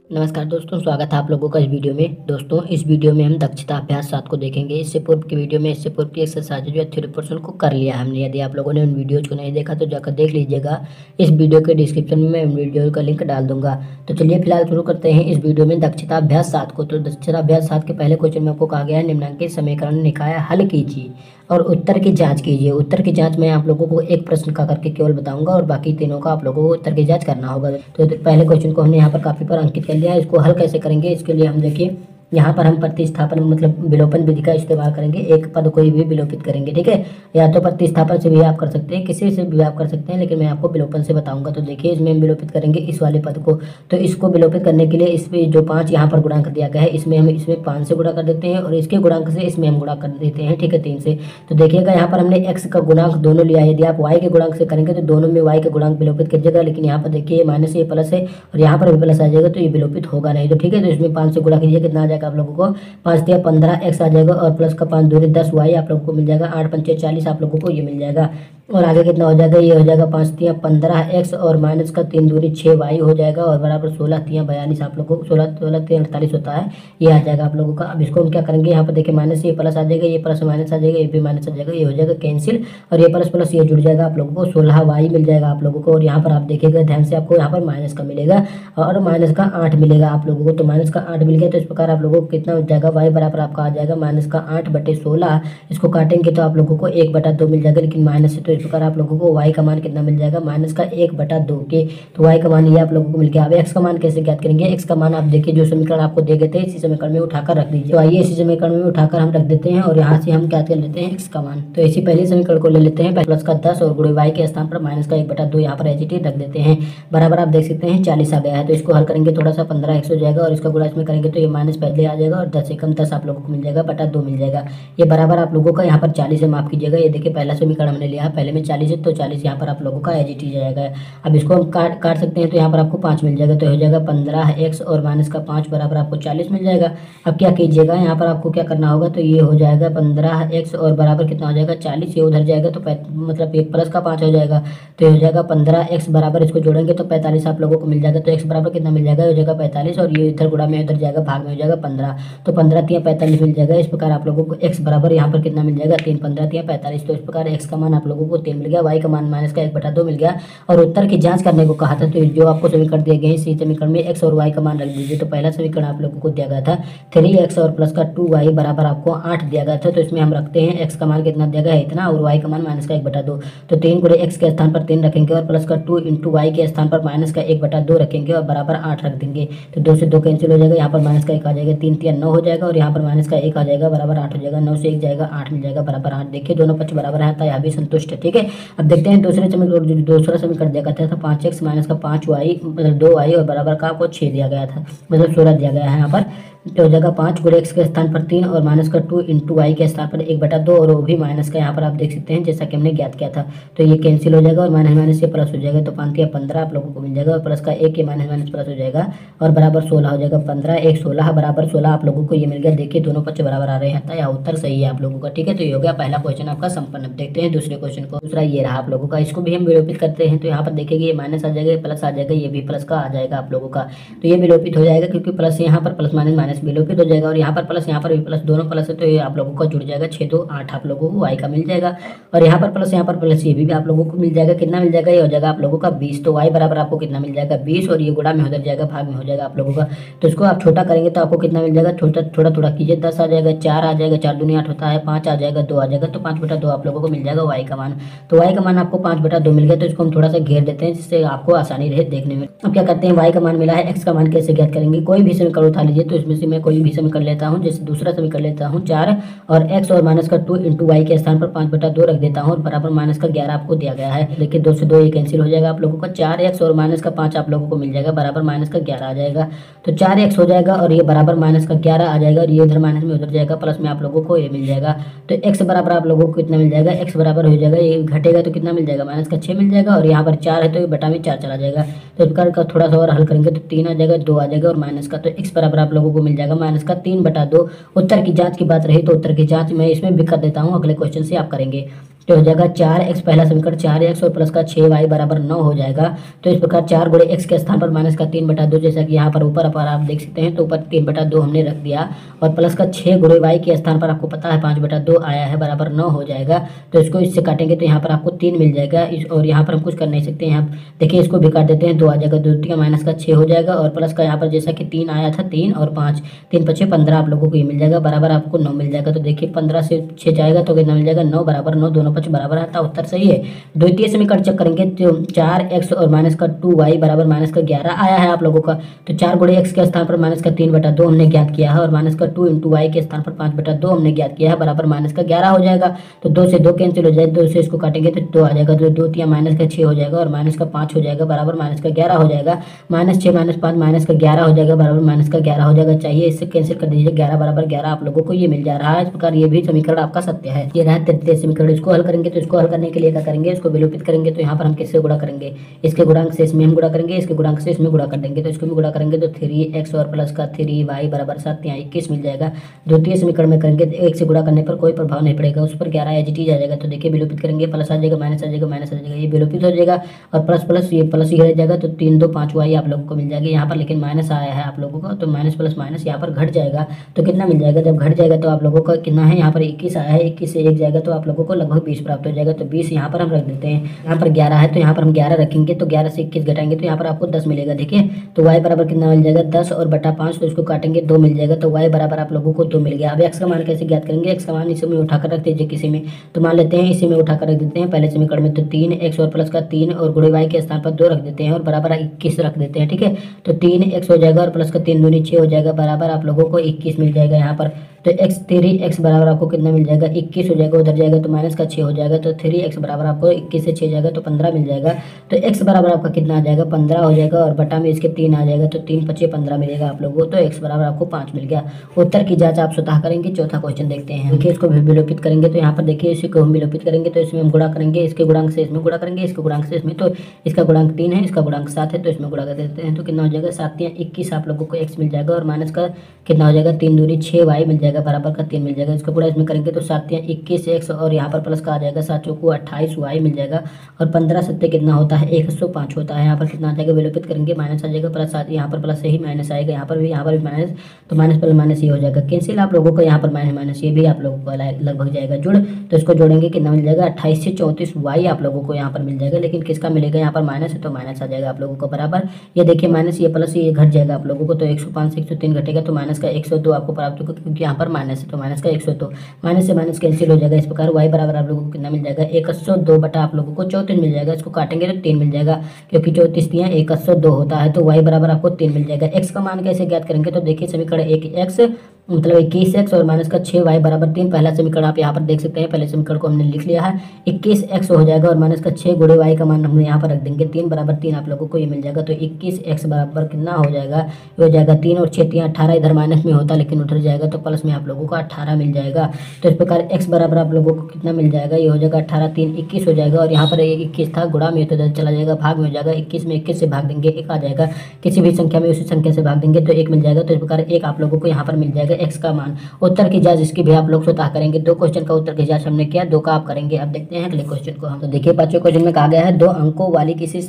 नमस्कार दोस्तों, स्वागत है आप लोगों का इस वीडियो में। दोस्तों, इस वीडियो में हम दक्षता अभ्यास 7 को देखेंगे। इससे पूर्व की वीडियो में इससे पूर्व की एक्सरसाइज जो है 3% को कर लिया है हमने। यदि आप लोगों ने उन वीडियोज को नहीं देखा तो जाकर देख लीजिएगा। इस वीडियो के डिस्क्रिप्शन में मैं उन वीडियो का लिंक डाल दूंगा। तो चलिए फिलहाल शुरू करते हैं इस वीडियो में दक्षता अभ्यास 7 को। तो दक्षता अभ्यास 7 के पहले क्वेश्चन में आपको कहा गया है निम्नलिखित समीकरण निकाय हल कीजिए और उत्तर की जांच कीजिए। उत्तर की जांच मैं आप लोगों को एक प्रश्न का करके केवल बताऊंगा और बाकी तीनों का आप लोगों को उत्तर की जांच करना होगा। तो पहले क्वेश्चन को हमने यहाँ पर काफी पर अंकित कर लिया है। इसको हल कैसे करेंगे, इसके लिए हम देखिए यहाँ पर हम प्रतिस्थापन मतलब विलोपन विधि का इस्तेमाल करेंगे। एक पद कोई भी विलोपित करेंगे, ठीक है। या तो प्रतिस्थापन से भी आप कर सकते हैं, किसी से भी आप कर सकते हैं, लेकिन मैं आपको विलोपन से बताऊंगा। तो देखिए इसमें हम विलोपित करेंगे इस वाले पद को। तो इसको विलोपित करने के लिए इसमें जो 5 यहाँ पर गुणांक दिया गया है इसमें हम इसमें 5 से गुणा कर देते हैं और इसके गुणांक से इसमें हम गुणा कर देते हैं, ठीक है, 3 से। तो देखिएगा यहाँ पर हमने x का गुणांक दोनों लिया है। यदि आप y के गुणांक से करेंगे तो दोनों में y का गुणांक विलोपित कीजिएगा, लेकिन यहाँ पर देखिए माइनस ये प्लस है और यहाँ पर भी प्लस आ जाएगा तो ये विलोपित होगा नहीं। तो ठीक है, तो इसमें 5 से गुणा कीजिए, कितना आ जाएगा आप लोगों को 5 दिया 15 x आ जाएगा और प्लस का 5 दूनी 10 y आप लोगों को मिल जाएगा। 8 पंचे 40 आप लोगों को ये मिल जाएगा। और आगे कितना हो जाएगा, ये हो जाएगा 5 तिया 15 x और माइनस का 3 दूनी 6 y हो जाएगा और बराबर 16 तिया 42 आप लोगों को 16 तिया 48 होता है, ये आ जाएगा आप लोगों का। अब इसको हम क्या करेंगे, यहाँ पर देखिए माइनस ये प्लस आ जाएगा, ये प्लस माइनस आ जाएगा, ये भी माइनस आ जाएगा, ये हो जाएगा कैंसिल और ये प्लस प्लस ये जुड़ जाएगा, आप लोगों को 16 y मिल जाएगा आप लोगों को। और यहाँ पर आप देखिएगा ध्यान से, आपको यहाँ पर माइनस का मिलेगा और माइनस का 8 मिलेगा आप लोगों को। तो माइनस का 8 मिल गया, तो इस प्रकार आप लोगों को कितना हो जाएगा, y बराबर आपका आ जाएगा माइनस का 8/16। इसको काटेंगे तो आप लोगों को 1/2 मिल जाएगा, लेकिन माइनस है तो इस प्रकार आप लोगों को y का मान कितना मिल जाएगा, माइनस का 1/2 के। तो y का मान ये आप लोगों को मिल गया। अब x का मान कैसे ज्ञात करेंगे, x का मान आप देखिए जो समीकरण आपको दे गए थे इसी समीकरण में उठाकर रख दीजिए। तो आइए इसी समीकरण में उठाकर हम रख देते हैं और यहाँ से हम क्या कर लेते हैं x का मान। तो इसी पहले समीकरण को ले लेते हैं, प्लस का 10 और गुणे y के स्थान पर माइनस का 1/2 यहाँ पर एच रख देते हैं। बराबर आप देख सकते हैं 40 आ गया है। तो इसको हल करेंगे थोड़ा सा 15x हो जाएगा और इसका गुणा इसमें करेंगे तो ये माइनस पहले आ जाएगा और 10 से कम 10 आप लोगों को मिल जाएगा, बटा 2 मिल जाएगा। ये बराबर आप लोगों का यहाँ पर 40 है, माफ कीजिएगा। ये देखिए पहला समीकरण हमने लिया है, पहले में 40 है तो 40 यहाँ पर आप लोगों का एच जाएगा। अब इसको हम काट सकते हैं तो यहाँ पर आपको 5 मिल जाएगा, तो हो जाएगा 15x और माइनस का 5 बराबर आपको 40 मिल जाएगा। अब क्या कीजिएगा, यहाँ पर आपको क्या करना होगा, तो ये हो जाएगा 15x और बराबर कितना हो जाएगा 40, ये उधर जाएगा तो मतलब एक प्लस का 5 हो जाएगा, तो ये हो जाएगा 15x बराबर इसको जोड़ेंगे तो 45 आप लोगों को मिल जाएगा। तो x बराबर कितना मिल जाएगा, हो जाएगा 45 और ये इधर गुणा में इधर जाएगा, भाग में हो जाएगा 15, तो 15 तिया 45 मिल जाएगा। इस प्रकार आप लोगों को x बराबर यहाँ पर कितना मिल जाएगा 3, 15 तिया 45। तो इस प्रकार x का मान आप लोगों को 3 मिल गया, y का मान माइनस का 1/2 मिल गया और उत्तर की जांच करने को कहा था। तो जो आपको समीकरण दिए गए इसी समीकरण में x और y का मान रख दीजिए। तो पहला समीकरण आप लोगों को दिया गया था 3x और प्लस का 2y बराबर आपको 8 दिया गया था। तो इसमें हम रखते हैं x का मान कितना दिया गया है इतना और y का मान माइनस का 1/2। तो 3 गुणे x के स्थान पर 3 रखेंगे और प्लस का 2 इंटू y के स्थान पर माइनस का 1/2 रखेंगे और बराबर 8 रख देंगे। तो 2 से 2 कैंसिल हो जाएगा, यहाँ पर माइनस का 1 आ जाएगा, 3 तिया 9 हो जाएगा और यहाँ पर माइनस का 1 आ जाएगा, बराबर 8 हो जाएगा। 9 से 1 जाएगा, 8 मिल जाएगा, बराबर 8। देखिए दोनों पक्ष बराबर है, यहाँ भी संतुष्ट है, ठीक है। अब देखते हैं दूसरा समीकरण दिया गया था 5x माइनस का 5y मतलब 2y और बराबर का आपको 6 दिया गया था, मतलब 16 दिया गया है यहाँ पर। तो हो जाएगा 5 गुणे x के स्थान पर 3 और माइनस का 2 इंटू वाई के स्थान पर 1/2 और वो भी माइनस का यहाँ पर आप देख सकते हैं जैसा कि हमने ज्ञात किया था। तो ये कैंसिल हो जाएगा और माइनस माइनस से प्लस हो जाएगा, तो 5 या 15 आप लोगों को मिल जाएगा और प्लस का 1 के माइनस माइनस प्लस हो जाएगा और बराबर 16 हो जाएगा। 15 1 16 बराबर 16 आप लोगों को ये मिल गया। देखिए दोनों पक्ष बराबर आ रहे हैं, यह उत्तर सही है आप लोगों का, ठीक है। तो ये हो गया पहला क्वेश्चन आपका संपन्न। अब देखते हैं दूसरे क्वेश्चन को। दूसरा ये रहा आप लोगों का, इसको भी हम विलोपित करते हैं। तो यहाँ पर देखेंगे ये माइनस आ जाएगा, ये प्लस आ जाएगा, ये भी प्लस का आ जाएगा आप लोगों का। तो ये विलोपित हो जाएगा क्योंकि प्लस यहाँ पर प्लस माइनस माइनस विलोपित हो जाएगा और यहाँ पर प्लस यहाँ पर भी प्लस, दोनों प्लस है तो ये आप लोगों का जुड़ जाएगा। 6 2 8 आप लोगों को y का मिल जाएगा और यहाँ पर प्लस यहाँ पर प्लस ये भी आप लोगों को मिल जाएगा। कितना मिल जाएगा, ये हो जाएगा आप लोगों का 20। तो y बराबर आपको कितना मिल जाएगा 20 और ये गुणा में उधर जाएगा, भाग में हो जाएगा आप लोगों का। तो इसको आप छोटा करेंगे तो आपको कितना मिल जाएगा, थोड़ा थोड़ा कीजिए, 10 आ जाएगा, 4 आ जाएगा, 4 दूनी 8 होता है, 5 आ जाएगा, 2 आ जाएगा, तो 5/2 आप लोगों को मिल जाएगा y का मान। तो y का मान आपको 5/2 मिल गया। तो इसको हम थोड़ा सा घेर देते हैं जिससे आपको आसानी रहे देखने में। अब क्या करते हैं, y का मान मिला है, x का मान कैसे ज्ञात करेंगे। कोई भी समीकरण उठा लीजिए, तो इसमें से मैं कोई भी समीकरण लेता हूँ, जैसे दूसरा समीकरण लेता हूँ 4 और x और माइनस का 2 इंटू वाई के स्थान पर 5/2 रख देता हूँ और बराबर माइनस का 11 आपको दिया गया है। देखिए 2 से 2 ये कैंसिल हो जाएगा आप लोगों का। 4x और माइनस का 5 आप लोगों को मिल जाएगा, बराबर माइनस का 11 आ जाएगा। तो 4x हो जाएगा और ये बराबर माइनस का 11 आ जाएगा और ये इधर माइनस में उधर जाएगा, प्लस में आप लोगों को ये मिल जाएगा। तो x बराबर आप लोगों को कितना मिल जाएगा, x बराबर हो जाएगा, ये घटेगा तो कितना मिल जाएगा, माइनस का 6 मिल जाएगा। और यहाँ पर 4 है तो ये बटा में 4 चला जाएगा। तो इस प्रकार का थोड़ा सा और हल करेंगे तो 3 आ जाएगा, 2 आ जाएगा और माइनस का, तो x बराबर आप लोगों को मिल जाएगा माइनस का 3/2। उत्तर की जाँच की बात रही तो उत्तर की जाँच मैं इसमें भी कर देता हूँ, अगले क्वेश्चन से आप करेंगे। तो हो जाएगा 4x, पहला समीकरण 4x और प्लस का 6y बराबर 9 हो जाएगा। तो इस प्रकार 4 गुणे x के स्थान पर माइनस का 3/2, जैसा कि यहाँ पर ऊपर पर आप देख सकते हैं, तो ऊपर 3/2 हमने रख दिया और प्लस का 6 गुणे y के स्थान पर आपको पता है 5/2 आया है, बराबर 9 हो जाएगा। तो इसको इससे काटेंगे तो यहाँ पर आपको 3 मिल जाएगा। और यहाँ पर हम कुछ कर नहीं सकते, यहाँ देखिए इसको भी काट देते हैं, 2 आ जाएगा, 2 माइनस का 6 हो जाएगा और प्लस का यहाँ पर जैसा कि 3 आया था, 3 और 5, 3 5 15 आप लोगों को ये मिल जाएगा, बराबर आपको 9 मिल जाएगा। तो देखिए 15 से 6 जाएगा तो कितना मिल जाएगा, 9 बराबर 9, दोनों पक्ष बराबर आता, उत्तर सही है। द्वितीय समीकरण चेक करेंगे तो 4x और माइनस का 2y बराबर माइनस का 11 आया है आप लोगों का। तो 4 गुणे x के स्थान पर माइनस का 3/2 हमने ज्ञात किया है और माइनस का 2 इंटू y के स्थान पर 5/2 हमने ज्ञात किया है, बराबर माइनस का 11 हो जाएगा। तो 2 से 2 कैंसिल हो जाएगा, 2 से इसको काटेंगे तो 2 आ जाएगा, तो 2 तिया माइनस का 6 हो जाएगा और माइनस का 5 हो जाएगा, बराबर माइनस का 11 हो जाएगा। -6 -5 माइनस का 11 हो जाएगा, बराबर माइनस का 11 हो जाएगा। चाहिए इससे कैंसिल कर दीजिए, 11 बराबर 11 आप लोगों को ये मिल जा रहा है। इस प्रकार ये भी समीकरण आपका सत्य है। ये रहा तृतीय समीकरण। इसको हल करेंगे तो इसको हल करने के लिए क्या करेंगे, इसको विलोपित करेंगे तो यहाँ पर हम किससे गुणा करेंगे, इसके गुणांक से इसमें हम गुणा करेंगे, इसके गुणांक से इसमें गुणा कर देंगे। तो इसको भी गुणा करेंगे तो 3x और प्लस का 3y बराबर 7, यहाँ 21 मिल जाएगा। द्वितीय समीकरण में करेंगे तो 1 से गुणा करने पर कोई प्रभाव नहीं पड़ेगा, उस पर 11 एज इट इज आ जाएगा। तो देखिए विलोपित करेंगे, प्लस आ जाएगा, माइनस आ जाएगा, माइनस आ जाएगा, ये विलोपित हो जाएगा और प्लस प्लस ये प्लस ही रह जाएगा। तो 3 2 5y आप लोगों को मिल जाएगा यहाँ पर, लेकिन माइनस आया है आप लोगों को, तो माइनस प्लस माइनस यहाँ पर घट जाएगा। तो कितना मिल जाएगा, जब घट जाएगा तो आप लोगों का कितना है, यहाँ पर 21 आया है, 21 से 1 जाएगा तो आप लोगों को लगभग 20 प्राप्त हो जाएगा। तो 20 यहाँ पर हम रख देते हैं, यहाँ पर 11 है तो यहाँ पर हम 11 रखेंगे, तो 11 से 21 घटाएंगे तो यहाँ पर आपको 10 मिलेगा। देखिए तो y बराबर कितना मिल जाएगा, 10 और बटा 5, तो इसको काटेंगे 2 मिल जाएगा। तो y बराबर आप लोगों को 2 मिल गया। अब x का मान कैसे ज्ञात करेंगे, x का मान इसी में उठाकर रख दीजिए किसी में, तो मान लेते हैं इसी में उठाकर रख देते हैं पहले समीकरण में। तो 3x और प्लस का 3 और गुणे y के स्थान पर 2 रख देते हैं और बराबर 21 रख देते हैं, ठीक है। तो 3x हो जाएगा और प्लस का 3 दूनी 6 हो जाएगा, बराबर आप लोगों को 21 मिल जाएगा यहाँ पर। तो x बराबर आपको कितना मिल जाएगा, 21 हो जाएगा, उधर जाएगा तो माइनस का 6 हो जाएगा। तो 3x बराबर आपको 21 से 6 जाएगा तो 15 मिल जाएगा। तो x बराबर आपका कितना आ जाएगा, 15 हो जाएगा और बटा में इसके 3 आ जाएगा, तो 3 5 15 मिलेगा आप लोगों को। तो x बराबर आपको 5 मिल गया। उत्तर की जांच आप स्वतः करेंगे। चौथा क्वेश्चन देखते हैं। देखिए इसको भी विलोपित करेंगे तो यहाँ पर देखिए इसी को हम विलोपित करेंगे तो इसमें हम गुणा करेंगे, इसके गुणांक से इसमें गुणा करेंगे, इसके गुणांक से इसमें। तो इसका गुणांक 3 है, इसका गुणांक 7 है, तो इसमें गुणा कर देते हैं। तो कितना हो जाएगा, 7 या 21 आप लोगों को x मिल जाएगा और माइनस का कितना हो जाएगा, 3 दूनी 6y मिल जाएगा, बराबर का 3 मिल जाएगा। इसका गुणा इसमें करेंगे तो 7 या 21x और यहाँ पर प्लस का आ जाएगा, 7 चौको 28y मिल जाएगा और 15 7 कितना होता है, 105 होता है। यहाँ पर कितना आ जाएगा, विलोपित करेंगे, माइनस आ जाएगा, प्लस यहाँ पर प्लस से ही माइनस आएगा, यहाँ पर भी माइनस, तो माइनस प्लस माइनस ये हो जाएगा कैंसिल आप लोगों को। यहाँ पर माइनस माइनस ये भी आप लोगों को लगभग जाएगा जुड़। तो इसको जोड़ेंगे कितना मिल जाएगा, 28 से 34y आप लोगों को यहाँ पर मिल जाएगा, लेकिन किसका मिलेगा, यहाँ पर माइनस है तो माइनस आ जाएगा आप लोगों को बराबर। ये देखिए माइनस, ये प्लस, ये घट जाएगा आप लोगों को। तो 105 से 103 घटेगा तो माइनस का 102 आपको प्राप्त होगा, क्योंकि यहाँ पर माइनस है तो माइनस का 102, माइनस से माइनस कैंसिल हो जाएगा। इस प्रकार y बराबर आप लोगों को कितना मिल जाएगा, 102 बटा आप लोगों को 34 मिल जाएगा। इसको काटेंगे तो 3 मिल जाएगा, क्योंकि 34 दिया 102 होता है, तो y बराबर आपको 3 मिल जाएगा। x का मान कैसे ज्ञात करेंगे, तो देखिए समीकरण 1x मतलब 21x और माइनस का 6y बराबर 3, पहला समीकरण आप यहाँ पर देख सकते हैं, पहले समीकरण को हमने लिख लिया है। 21x हो जाएगा और माइनस का 6 गुणे y का मान हमने यहाँ पर रख देंगे, 3 बराबर 3 आप लोगों को ये मिल जाएगा। तो 21x बराबर कितना हो जाएगा, ये हो जाएगा 3 और 6 18, इधर माइनस में होता लेकिन उधर जाएगा तो प्लस में आप लोगों को 18 मिल जाएगा। तो इस प्रकार x बराबर आप लोगों को कितना मिल जाएगा, ये हो जाएगा 18 3 21 हो जाएगा और यहाँ पर 21 था, गुणा में तो इधर चला जाएगा, भाग में हो जाएगा, 21 में 21 से भाग देंगे 1 आ जाएगा, किसी भी संख्या में उसी संख्या से भाग देंगे तो 1 मिल जाएगा। तो इस प्रकार 1 आप लोगों को यहाँ पर मिल जाएगा x का मान। उत्तर की जांच इसकी भी आप लोग स्वतः करेंगे। 2 क्वेश्चन का उत्तर की जांच हमने किया, 2 का आप करेंगे। अब देखते हैं अगले क्वेश्चन को हम। तो देखिए 5वें क्वेश्चन में कहा गया है, 2 अंकों वाली किसी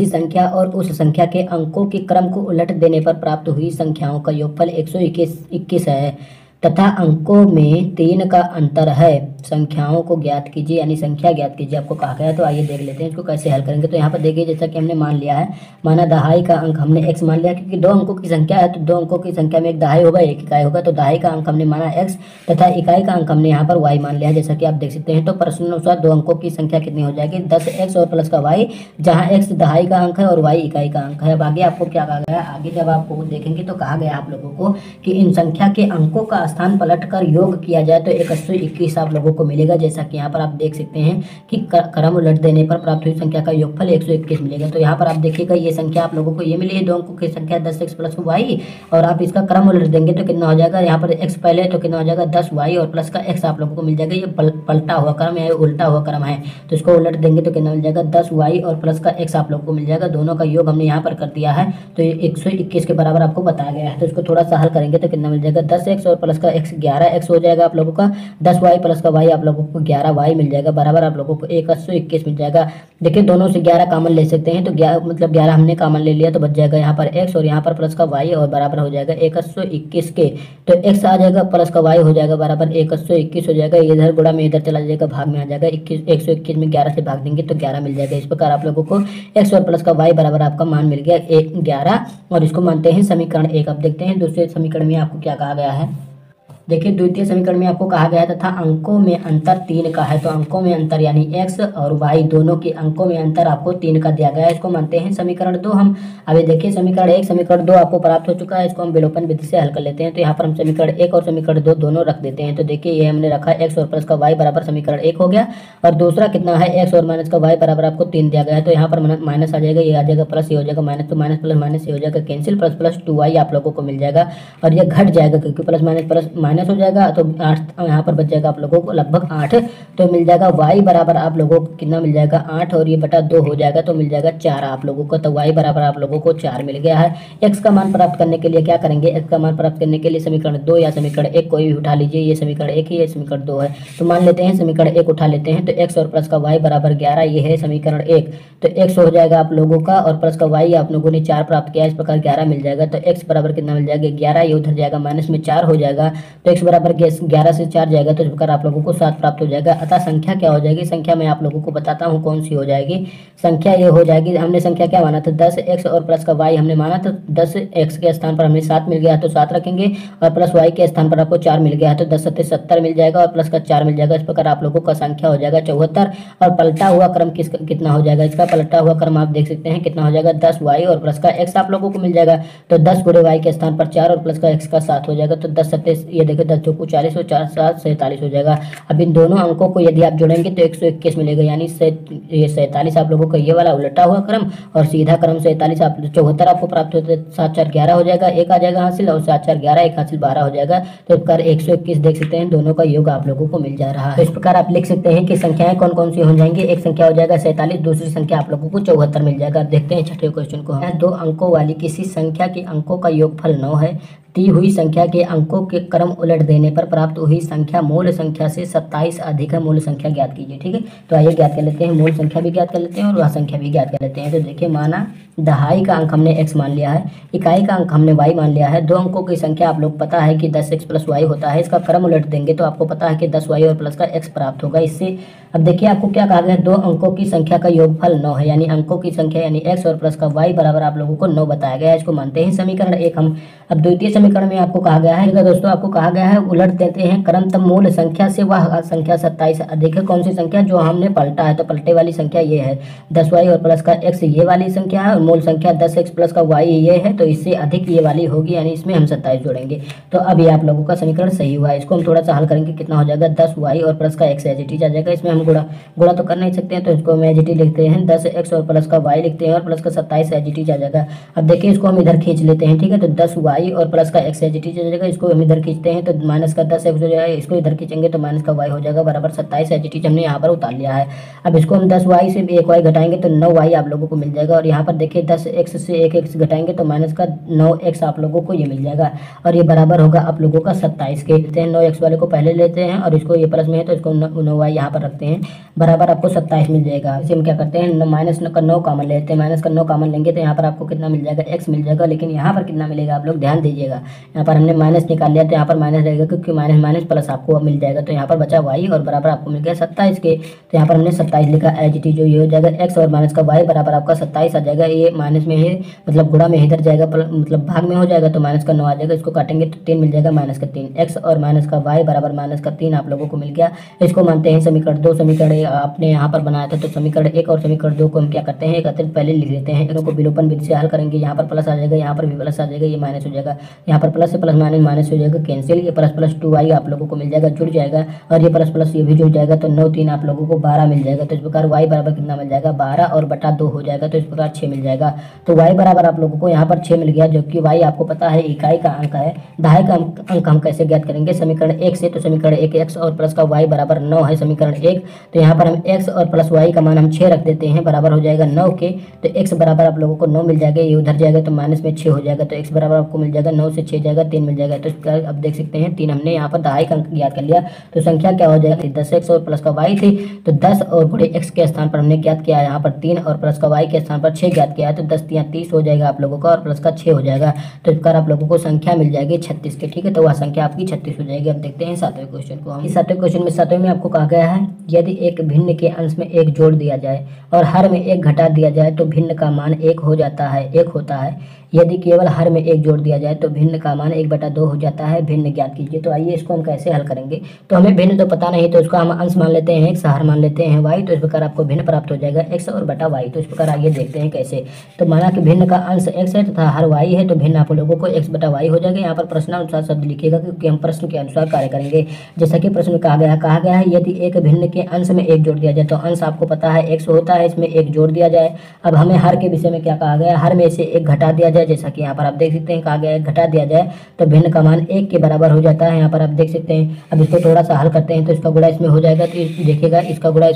संख्या और उस संख्या के अंकों के क्रम को उलट देने पर प्राप्त हुई संख्याओं का योगफल 121 है तथा अंकों में 3 का अंतर है। संख्याओं को ज्ञात कीजिए, यानी संख्या ज्ञात कीजिए आपको कहा गया है। तो आइए देख लेते हैं इसको कैसे हल करेंगे। तो यहाँ पर देखिए जैसा कि हमने मान लिया है, माना दहाई का अंक हमने x मान लिया, क्योंकि 2 अंकों की संख्या है तो 2 अंकों की संख्या में एक दहाई होगा एक इकाई होगा। तो दहाई का अंक हमने माना x तथा इकाई का अंक हमने यहाँ पर y मान लिया है, जैसा कि आप देख सकते हैं। तो प्रश्न अनुसार 2 अंकों की संख्या कितनी हो जाएगी, 10x और प्लस का y, जहाँ x दहाई का अंक है और y इकाई का अंक है। अब आगे आपको क्या कहा गया है, आगे जब आपको देखेंगे तो कहा गया आप लोगों को कि इन संख्या के अंकों का स्थान पलट कर योग किया जाए तो 121 आप लोगों को मिलेगा। जैसा कि यहाँ पर आप देख सकते हैं कि क्रम उलट देने पर प्राप्त हुई संख्या का योगफल 121 मिलेगा। तो यहाँ पर आप देखिएगा ये संख्या आप लोगों को ये मिली है, दो अंकों की संख्या 10x प्लस y, और आप इसका क्रम उलट देंगे तो कितना हो जाएगा, यहाँ पर x पहले तो कितना हो जाएगा 10y और प्लस का x आप लोगों को मिल जाएगा। ये पलटा हुआ क्रम है, उल्टा हुआ क्रम है, तो इसको उलट देंगे तो कितना मिल जाएगा 10y और प्लस का x आप लोगों को मिल जाएगा। दोनों का योग हमने यहाँ पर कर दिया है तो ये 121 के बराबर आपको बताया गया है। तो इसको थोड़ा सा हल करेंगे तो कितना मिल जाएगा 10x और प्लस का x 11x हो जाएगा आप लोगों का, 10y प्लस का y आप लोगों को 11y मिल जाएगा, बराबर आप लोगों को 121 मिल जाएगा। देखिए दोनों से 11 कॉमन ले सकते हैं तो 11 हमने कॉमन ले लिया तो बच जाएगा यहाँ पर x और यहाँ पर प्लस का y और बराबर हो जाएगा 121 के। तो x आ जाएगा प्लस का y हो जाएगा बराबर 121 हो जाएगा। इधर गुणा में इधर चला जाएगा, भाग में आ जाएगा, 121 में 11 से भाग देंगे तो 11 मिल जाएगा। इस प्रकार आप लोगों को x और प्लस का y बराबर आपका मान मिल गया 11, और इसको मानते हैं समीकरण 1। अब देखते हैं दूसरे समीकरण में आपको क्या कहा गया है। देखिए द्वितीय समीकरण में आपको कहा गया तथा अंकों में अंतर 3 का है, तो अंकों में अंतर यानी x और y दोनों के अंकों में अंतर आपको 3 का दिया गया है। इसको मानते हैं समीकरण 2 हम। अभी देखिए समीकरण 1 समीकरण 2 आपको प्राप्त हो चुका है, इसको हम विलोपन विधि से हल कर लेते हैं। तो यहाँ पर हम समीकरण 1 और समीकरण 2 दोनों रख देते हैं। तो देखिए ये हमने रखा x और प्लस का y बराबर समीकरण 1 हो गया, और दूसरा कितना है x और माइनस का y बराबर आपको 3 दिया गया है। तो यहाँ पर माइनस आ जाएगा, ये आ जाएगा प्लस, ये हो जाएगा माइनस, तो माइनस प्लस माइनस ये हो जाएगा कैंसिल, प्लस प्लस 2y आप लोगों को मिल जाएगा, और ये घट जाएगा क्योंकि प्लस माइनस हो जाएगा तो 8 यहाँ पर बच जाएगा आप लोगों को लगभग 8, तो मिल जाएगा y बराबर आप लोगों को कितना मिल जाएगा 8, और ये बटा 2 हो जाएगा तो मिल जाएगा 4 आप लोगों को। तो y बराबर आप लोगों को 4 मिल गया है। x का मान प्राप्त करने के लिए क्या करेंगे, x का मान प्राप्त करने के लिए समीकरण 2 या समीकरण 1 कोई भी उठा लीजिए। ये समीकरण 1 है, ये समीकरण 2 है, तो मान लेते हैं समीकरण 1 उठा लेते हैं। तो x और प्लस का y बराबर 11, ये है समीकरण 1, तो x हो जाएगा आप लोगों का, और प्लस का y आप लोगों ने 4 प्राप्त किया, इस प्रकार 11 मिल जाएगा। तो x बराबर कितना मिल जाएगा 11, ये उधर जाएगा माइनस में 4 हो जाएगा, तो x बराबर 11 से 4 जाएगा तो इस प्रकार आप लोगों को 7 प्राप्त हो जाएगा। अतः संख्या क्या हो जाएगी, संख्या मैं आप लोगों को बताता हूँ कौन सी हो जाएगी। संख्या ये हो जाएगी, हमने संख्या क्या माना था 10x और प्लस का y हमने माना था, 10x के स्थान पर हमें 7 मिल गया तो 7 रखेंगे, और प्लस y के स्थान पर आपको 4 मिल गया है तो 10 सत्ते 70 मिल जाएगा, और प्लस का 4 मिल जाएगा। इस प्रकार आप लोगों का संख्या हो जाएगा 74, और पलटा हुआ क्रम कितना हो जाएगा, इसका पलटा हुआ क्रम आप देख सकते हैं कितना हो जाएगा 10y और प्लस का x आप लोगों को मिल जाएगा। तो 10 गुणे y के स्थान पर 4 और प्लस का x का 7 हो जाएगा, तो 10 सत्ते ये देखिए 10 चौको 40 और 4 7 47 हो जाएगा। अब इन दोनों अंकों को यदि आप जोड़ेंगे तो 121 मिलेगा, यानी ये 47 आप लोगों का ये वाला उल्टा हुआ क्रम, और सीधा क्रम 47 आप 74 आपको प्राप्त होता है। 7 4 11 हो जाएगा, 1 आ जाएगा हासिल, और 7 4 11 1 हासिल 12 हो जाएगा। तो इस प्रकार 121 देख सकते हैं दोनों का योग आप लोगों को मिल जा रहा है। तो इस प्रकार आप लिख सकते हैं कि संख्याएं कौन कौन सी हो जाएंगी। एक संख्या हो जाएगा 47, दूसरी संख्या आप लोगों को 74 मिल जाएगा। देखते हैं छठे क्वेश्चन को। 2 अंकों वाली किसी संख्या के अंकों का योगफल 9 है। दी हुई संख्या के अंकों के क्रम उलट देने पर प्राप्त हुई संख्या मूल संख्या से 27 अधिक है। मूल संख्या ज्ञात कीजिए। ठीक है, तो आइए ज्ञात कर लेते हैं, मूल संख्या भी ज्ञात कर लेते हैं और वह संख्या भी ज्ञात कर लेते हैं। तो देखिए माना दहाई का अंक हमने x मान लिया है, इकाई का अंक हमने y मान लिया है। दो अंकों की संख्या आप लोग पता है कि 10x प्लस y होता है। इसका क्रम उलट देंगे तो आपको पता है कि 10y और प्लस का x प्राप्त होगा इससे। अब देखिए आपको क्या कहा गया, दो अंकों की संख्या का योगफल 9 है, यानी अंकों की संख्या यानी x और प्लस का y बराबर आप लोगों को 9 बताया गया है। इसको मानते हैं समीकरण 1 हम। अब द्वितीय समीकरण में आपको कहा गया है दोस्तों, आपको कहा गया है उलट देते हैं क्रमतम मूल संख्या से वह संख्या 27 अधिक है। कौन सी संख्या, जो हमने पलटा है, तो पलटे वाली संख्या ये है 10y और प्लस का x ये वाली संख्या है, और मूल संख्या 10x प्लस का y ये है, तो इससे अधिक ये वाली होगी, यानी इसमें हम 27 जोड़ेंगे। तो अब ये आप लोगों का समीकरण सही हुआ है। इसको हम थोड़ा सा हल करेंगे, कितना हो जाएगा 10y और प्लस का x एजिटी आ जाएगा। इसमें हम गुणा तो कर नहीं सकते हैं, तो इसको हम एजिटी लिखते हैं, 10x और प्लस का y लिखते हैं, और प्लस का 27 एजिटी आ जाएगा। अब देखिए इसको हम इधर खींच लेते हैं, ठीक है, तो 10y और प्लस का x एजिटी आ जाएगा। इसको हम इधर खींचते हैं तो माइनस का 10x हो जाएगा, इसको इधर खींचेंगे तो माइनस का y हो जाएगा बराबर 27 एजिटी हमने यहाँ पर उतार लिया है। अब इसको हम 10y से 1y घटाएंगे तो 9y आप लोगों को मिल जाएगा, और यहाँ पर देखिए 10x से 1x घटाएंगे तो माइनस का 9x आप लोगों को ये मिल जाएगा, और ये बराबर होगा आप लोगों का 27 के। लेते हैं 9x वाले को पहले लेते हैं, और इसको ये प्लस में है तो इसको 9y यहाँ पर रखते हैं, बराबर आपको 27 मिल जाएगा। इसे हम क्या करते हैं, माइनस का 9 कॉमन लेते हैं, माइनस का 9 कॉमन लेंगे तो यहाँ पर आपको कितना मिल जाएगा, x मिल जाएगा। लेकिन यहाँ पर कितना मिलेगा आप लोग ध्यान दीजिएगा, यहाँ पर हमने माइनस निकाल लिया तो यहाँ पर माइनस रहेगा, क्योंकि माइनस माइनस प्लस आपको अब मिल जाएगा। तो यहाँ पर बचा y और बराबर आपको मिल गया 27 के, तो यहाँ पर हमने 27 लिखा एच टी, जो ये हो जाएगा x और माइनस का y बराबर आपका 27 आ जाएगा। ये माइनस में है मतलब गुणा में इधर जाएगा, मतलब भाग में हो जाएगा तो माइनस का 9 आ जाएगा। इसको काटेंगे तो 3 मिल जाएगा, माइनस का 3, x और माइनस का y बराबर माइनस का 3 आप लोगों को मिल गया। इसको मानते हैं समीकरण 2। समीकरण आपने यहाँ पर बनाया था, तो समीकरण 1 और समीकरण 2 को हम क्या करते हैं, एक अतिरिक्त पहले लिख लेते हैं, इनको विलोपन विधि से हल करेंगे। यहाँ पर प्लस आ जाएगा, यहाँ पर भी प्लस आ जाएगा, ये माइनस हो जाएगा। यहाँ पर प्लस से प्लस माइनस माइनस हो जाएगा कैंसिल, ये प्लस प्लस 2y आप लोगों को मिल जाएगा, जुड़ जाएगा, और ये प्लस प्लस ये भी जुड़ जाएगा, तो 9 3 आप लोगों को 12 मिल जाएगा। तो इस प्रकार y बराबर कितना मिल जाएगा 12 और बटा 2 हो जाएगा, तो इस प्रकार 6 मिल जाएगा। तो y बराबर आप लोगों को यहाँ पर 6 मिल गया, जो कि y आपको पता है इकाई का अंक है। दहाई का अंक हम कैसे ज्ञात करेंगे समीकरण 1 से, तो समीकरण 1 x और प्लस का y बराबर 9 है समीकरण 1, तो यहाँ पर हम x और प्लस y का मान हम 6 रख देते हैं, बराबर हो जाएगा 9 के। तो x बराबर आप लोगों को 9 मिल जाएगा, ये उधर जाएगा तो माइनस में 6 हो जाएगा, तो x बराबर आपको मिल जाएगा 9 से 6 जाएगा 3 मिल जाएगा। तो इसका अब देख सकते हैं 3 हमने यहाँ पर दहाई का अंक ज्ञात कर लिया, तो संख्या क्या हो जाएगा 10x और प्लस का y थी, तो 10 और गुणे x के स्थान पर हमने ज्ञात किया यहाँ पर 3 और प्लस का y के स्थान पर 6 ज्ञात किया है, तो 10 3 30 हो जाएगा आप लोगों का, और प्लस का 6 हो जाएगा। तो इस प्रकार आप लोगों को संख्या मिल जाएगी 36 के, ठीक है, तो वह संख्या आपकी 36 हो जाएगी। अब देखते हैं 7वें क्वेश्चन को। हम इस 7वें क्वेश्चन में 7वें में आपको कहा गया है यदि एक भिन्न के अंश में 1 जोड़ दिया जाए और हर में 1 घटा दिया जाए तो भिन्न का मान 1 हो जाता है, 1 होता है। यदि केवल हर में 1 जोड़ दिया जाए तो भिन्न का मान 1/2 हो जाता है, भिन्न ज्ञात कीजिए। तो आइए इसको हम कैसे हल करेंगे। तो हमें भिन्न तो पता नहीं, तो उसको हम अंश मान लेते हैं x, हर मान लेते हैं y, तो इस प्रकार आपको भिन्न प्राप्त हो जाएगा x और बटा y। तो इस प्रकार आइए देखते हैं कैसे। तो माना कि भिन्न का अंश x है तथा हर y है, तो भिन्न आप लोगों को x बटा y हो जाएगा। यहाँ पर प्रश्नानुसार शब्द लिखिएगा क्योंकि हम प्रश्न के अनुसार कार्य करेंगे। जैसा कि प्रश्न में कहा गया है यदि एक भिन्न के अंश में 1 जोड़ दिया जाए, तो अंश आपको पता है x होता है, इसमें 1 जोड़ दिया जाए। अब हमें हर के विषय में क्या कहा गया है, हर में से 1 घटा दिया जाए, जैसा कि यहाँ पर आप देख सकते हैं कहा गया है घटा दिया जाए तो भिन्न का मान 1 के बराबर हो जाता है। यहाँ पर आप देख सकते हैं। अब इसको थोड़ा सा हल करते हैं, तो इसका गुणा इसमें हो जाएगा, तो देखिएगा इसका गुणा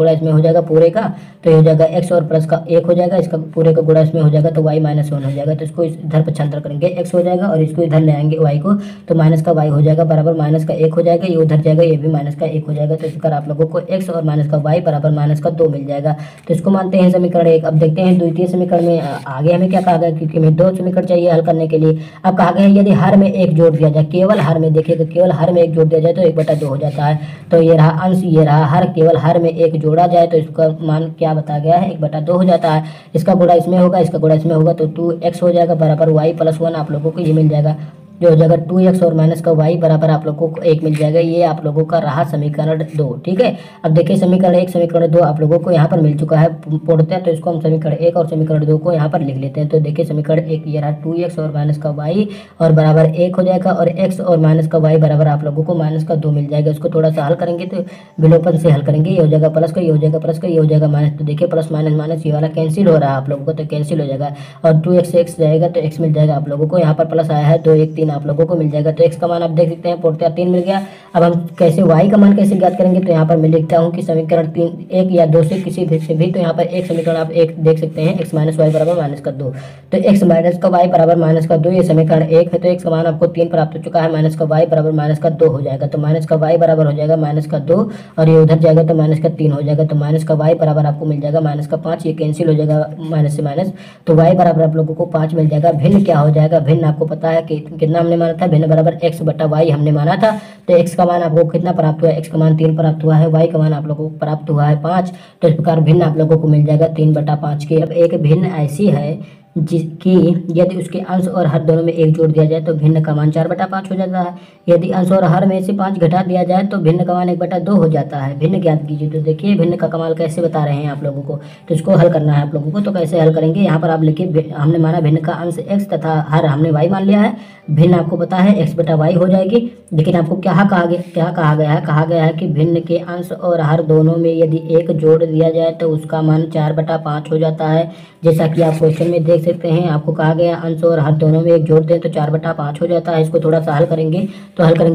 इसमें हो जाएगा पूरे का, तो ये हो जाएगा x और प्लस का 1 हो जाएगा, इसका पूरे का गुणा इसमें हो जाएगा तो y माइनस 1 हो जाएगा। तो इसको इधर पक्षांतर करेंगे x हो जाएगा और इसको इधर ले आएंगे y को, तो माइनस का y हो जाएगा बराबर माइनस का 1 हो जाएगा, ये उधर जाएगा ये भी माइनस का 1 हो जाएगा। तो इस प्रकार आप लोगों को x और माइनस का y बराबर माइनस का 2 मिल जाएगा। तो इसको मानते हैं समीकरण 1। अब देखते हैं द्वितीय समीकरण में आगे हमें क्या कहा गया, क्योंकि हमें 2 समीकरण चाहिए हल करने के लिए। अब कहा गया है यदि हर में 1 जोड़ दिया जाए, केवल हर में देखिएगा, केवल हर में 1 जोड़ दिया जाए तो 1/2 हो जाता है। तो ये रहा अंश, ये रहा हर, केवल हर में 1 जोड़ा जाए तो इसका मान क्या बताया गया है 1/2 हो जाता है। इसका गुणा इसमें होगा, इसका गुणा इसमें होगा, तो 2x हो जाएगा बराबर y + 1 आप लोगों को ये मिल जाएगा, जो हो जाएगा 2x और माइनस का y बराबर आप लोगों को 1 मिल जाएगा। ये आप लोगों का रहा समीकरण 2, ठीक है। अब देखिए समीकरण 1 समीकरण 2 आप लोगों को यहाँ पर मिल चुका है पूर्णतः, तो इसको हम समीकरण 1 और समीकरण 2 को यहाँ पर लिख लेते हैं। तो देखिए समीकरण 1 ये रहा 2x और माइनस का y और बराबर 1 हो जाएगा, और x और माइनस का y बराबर आप लोगों को माइनस का 2 मिल जाएगा। इसको थोड़ा सा हल करेंगे तो विलोपन से हल करेंगे, ये हो जाएगा प्लस का, ये हो जाएगा प्लस का, ये हो जाएगा माइनस। तो देखिए प्लस माइनस माइनस ये वाला कैंसिल हो रहा है आप लोगों को, तो कैंसिल हो जाएगा, और 2x से x जाएगा तो x मिल जाएगा आप लोगों को। यहाँ पर प्लस आया है 2 1 3 आप लोगों को मिल जाएगा, तो x का मान आप देख सकते हैं पूर्णतः 3 मिल गया। अब हम कैसे y का मान कैसे ज्ञात करेंगे, तो यहाँ पर मैं लिखता हूँ कि समीकरण 3 1 या 2 से किसी भी से भी, तो यहाँ पर एक समीकरण आप एक देख सकते हैं x माइनस वाई बराबर माइनस का 2, तो x माइनस का y बराबर माइनस का 2 ये समीकरण 1 है। तो x का मान आपको 3 प्राप्त हो चुका है, माइनस का y बराबर माइनस का 2 हो जाएगा, तो माइनस का y बराबर हो जाएगा माइनस का 2 और ये उधर जाएगा तो माइनस का 3 हो जाएगा, तो माइनस का y बराबर आपको मिल जाएगा माइनस का 5, ये कैंसिल हो जाएगा माइनस से माइनस, तो y बराबर आप लोगों को 5 मिल जाएगा। भिन्न क्या हो जाएगा, भिन्न आपको पता है कि कितना हमने माना था, भिन्न बराबर x बटा y हमने माना था। तो x का मान आपको कितना प्राप्त हुआ है, x का मान 3 प्राप्त हुआ है, y का मान आप लोगों को प्राप्त हुआ है 5। तो इस प्रकार भिन्न आप लोगों को मिल जाएगा 3/5 की। अब एक भिन्न ऐसी है जिसकी यदि उसके अंश और हर दोनों में 1 जोड़ दिया जाए तो भिन्न का मान 4/5 हो जाता है। यदि अंश और हर में से 5 घटा दिया जाए तो भिन्न का मान 1/2 हो जाता है। भिन्न ज्ञात कीजिए। तो देखिए भिन्न का कमाल कैसे बता रहे हैं आप लोगों को, तो इसको हल करना है आप लोगों को। तो कैसे हल करेंगे, यहाँ पर आप लिखिए हमने माना भिन्न का अंश x तथा हर हमने y मान लिया है, भिन्न आपको पता है x/y हो जाएगी। लेकिन आपको क्या कहा गया है कि भिन्न के अंश और हर दोनों में यदि 1 जोड़ दिया जाए तो उसका मान 4/5 हो जाता है। जैसा कि आप क्वेश्चन में देख सकते हैं, आपको कहा गया अंश और हर दोनों में 1 जोड़ दें तो 4/5 हो जाता है। इसको थोड़ा सा हल करेंगे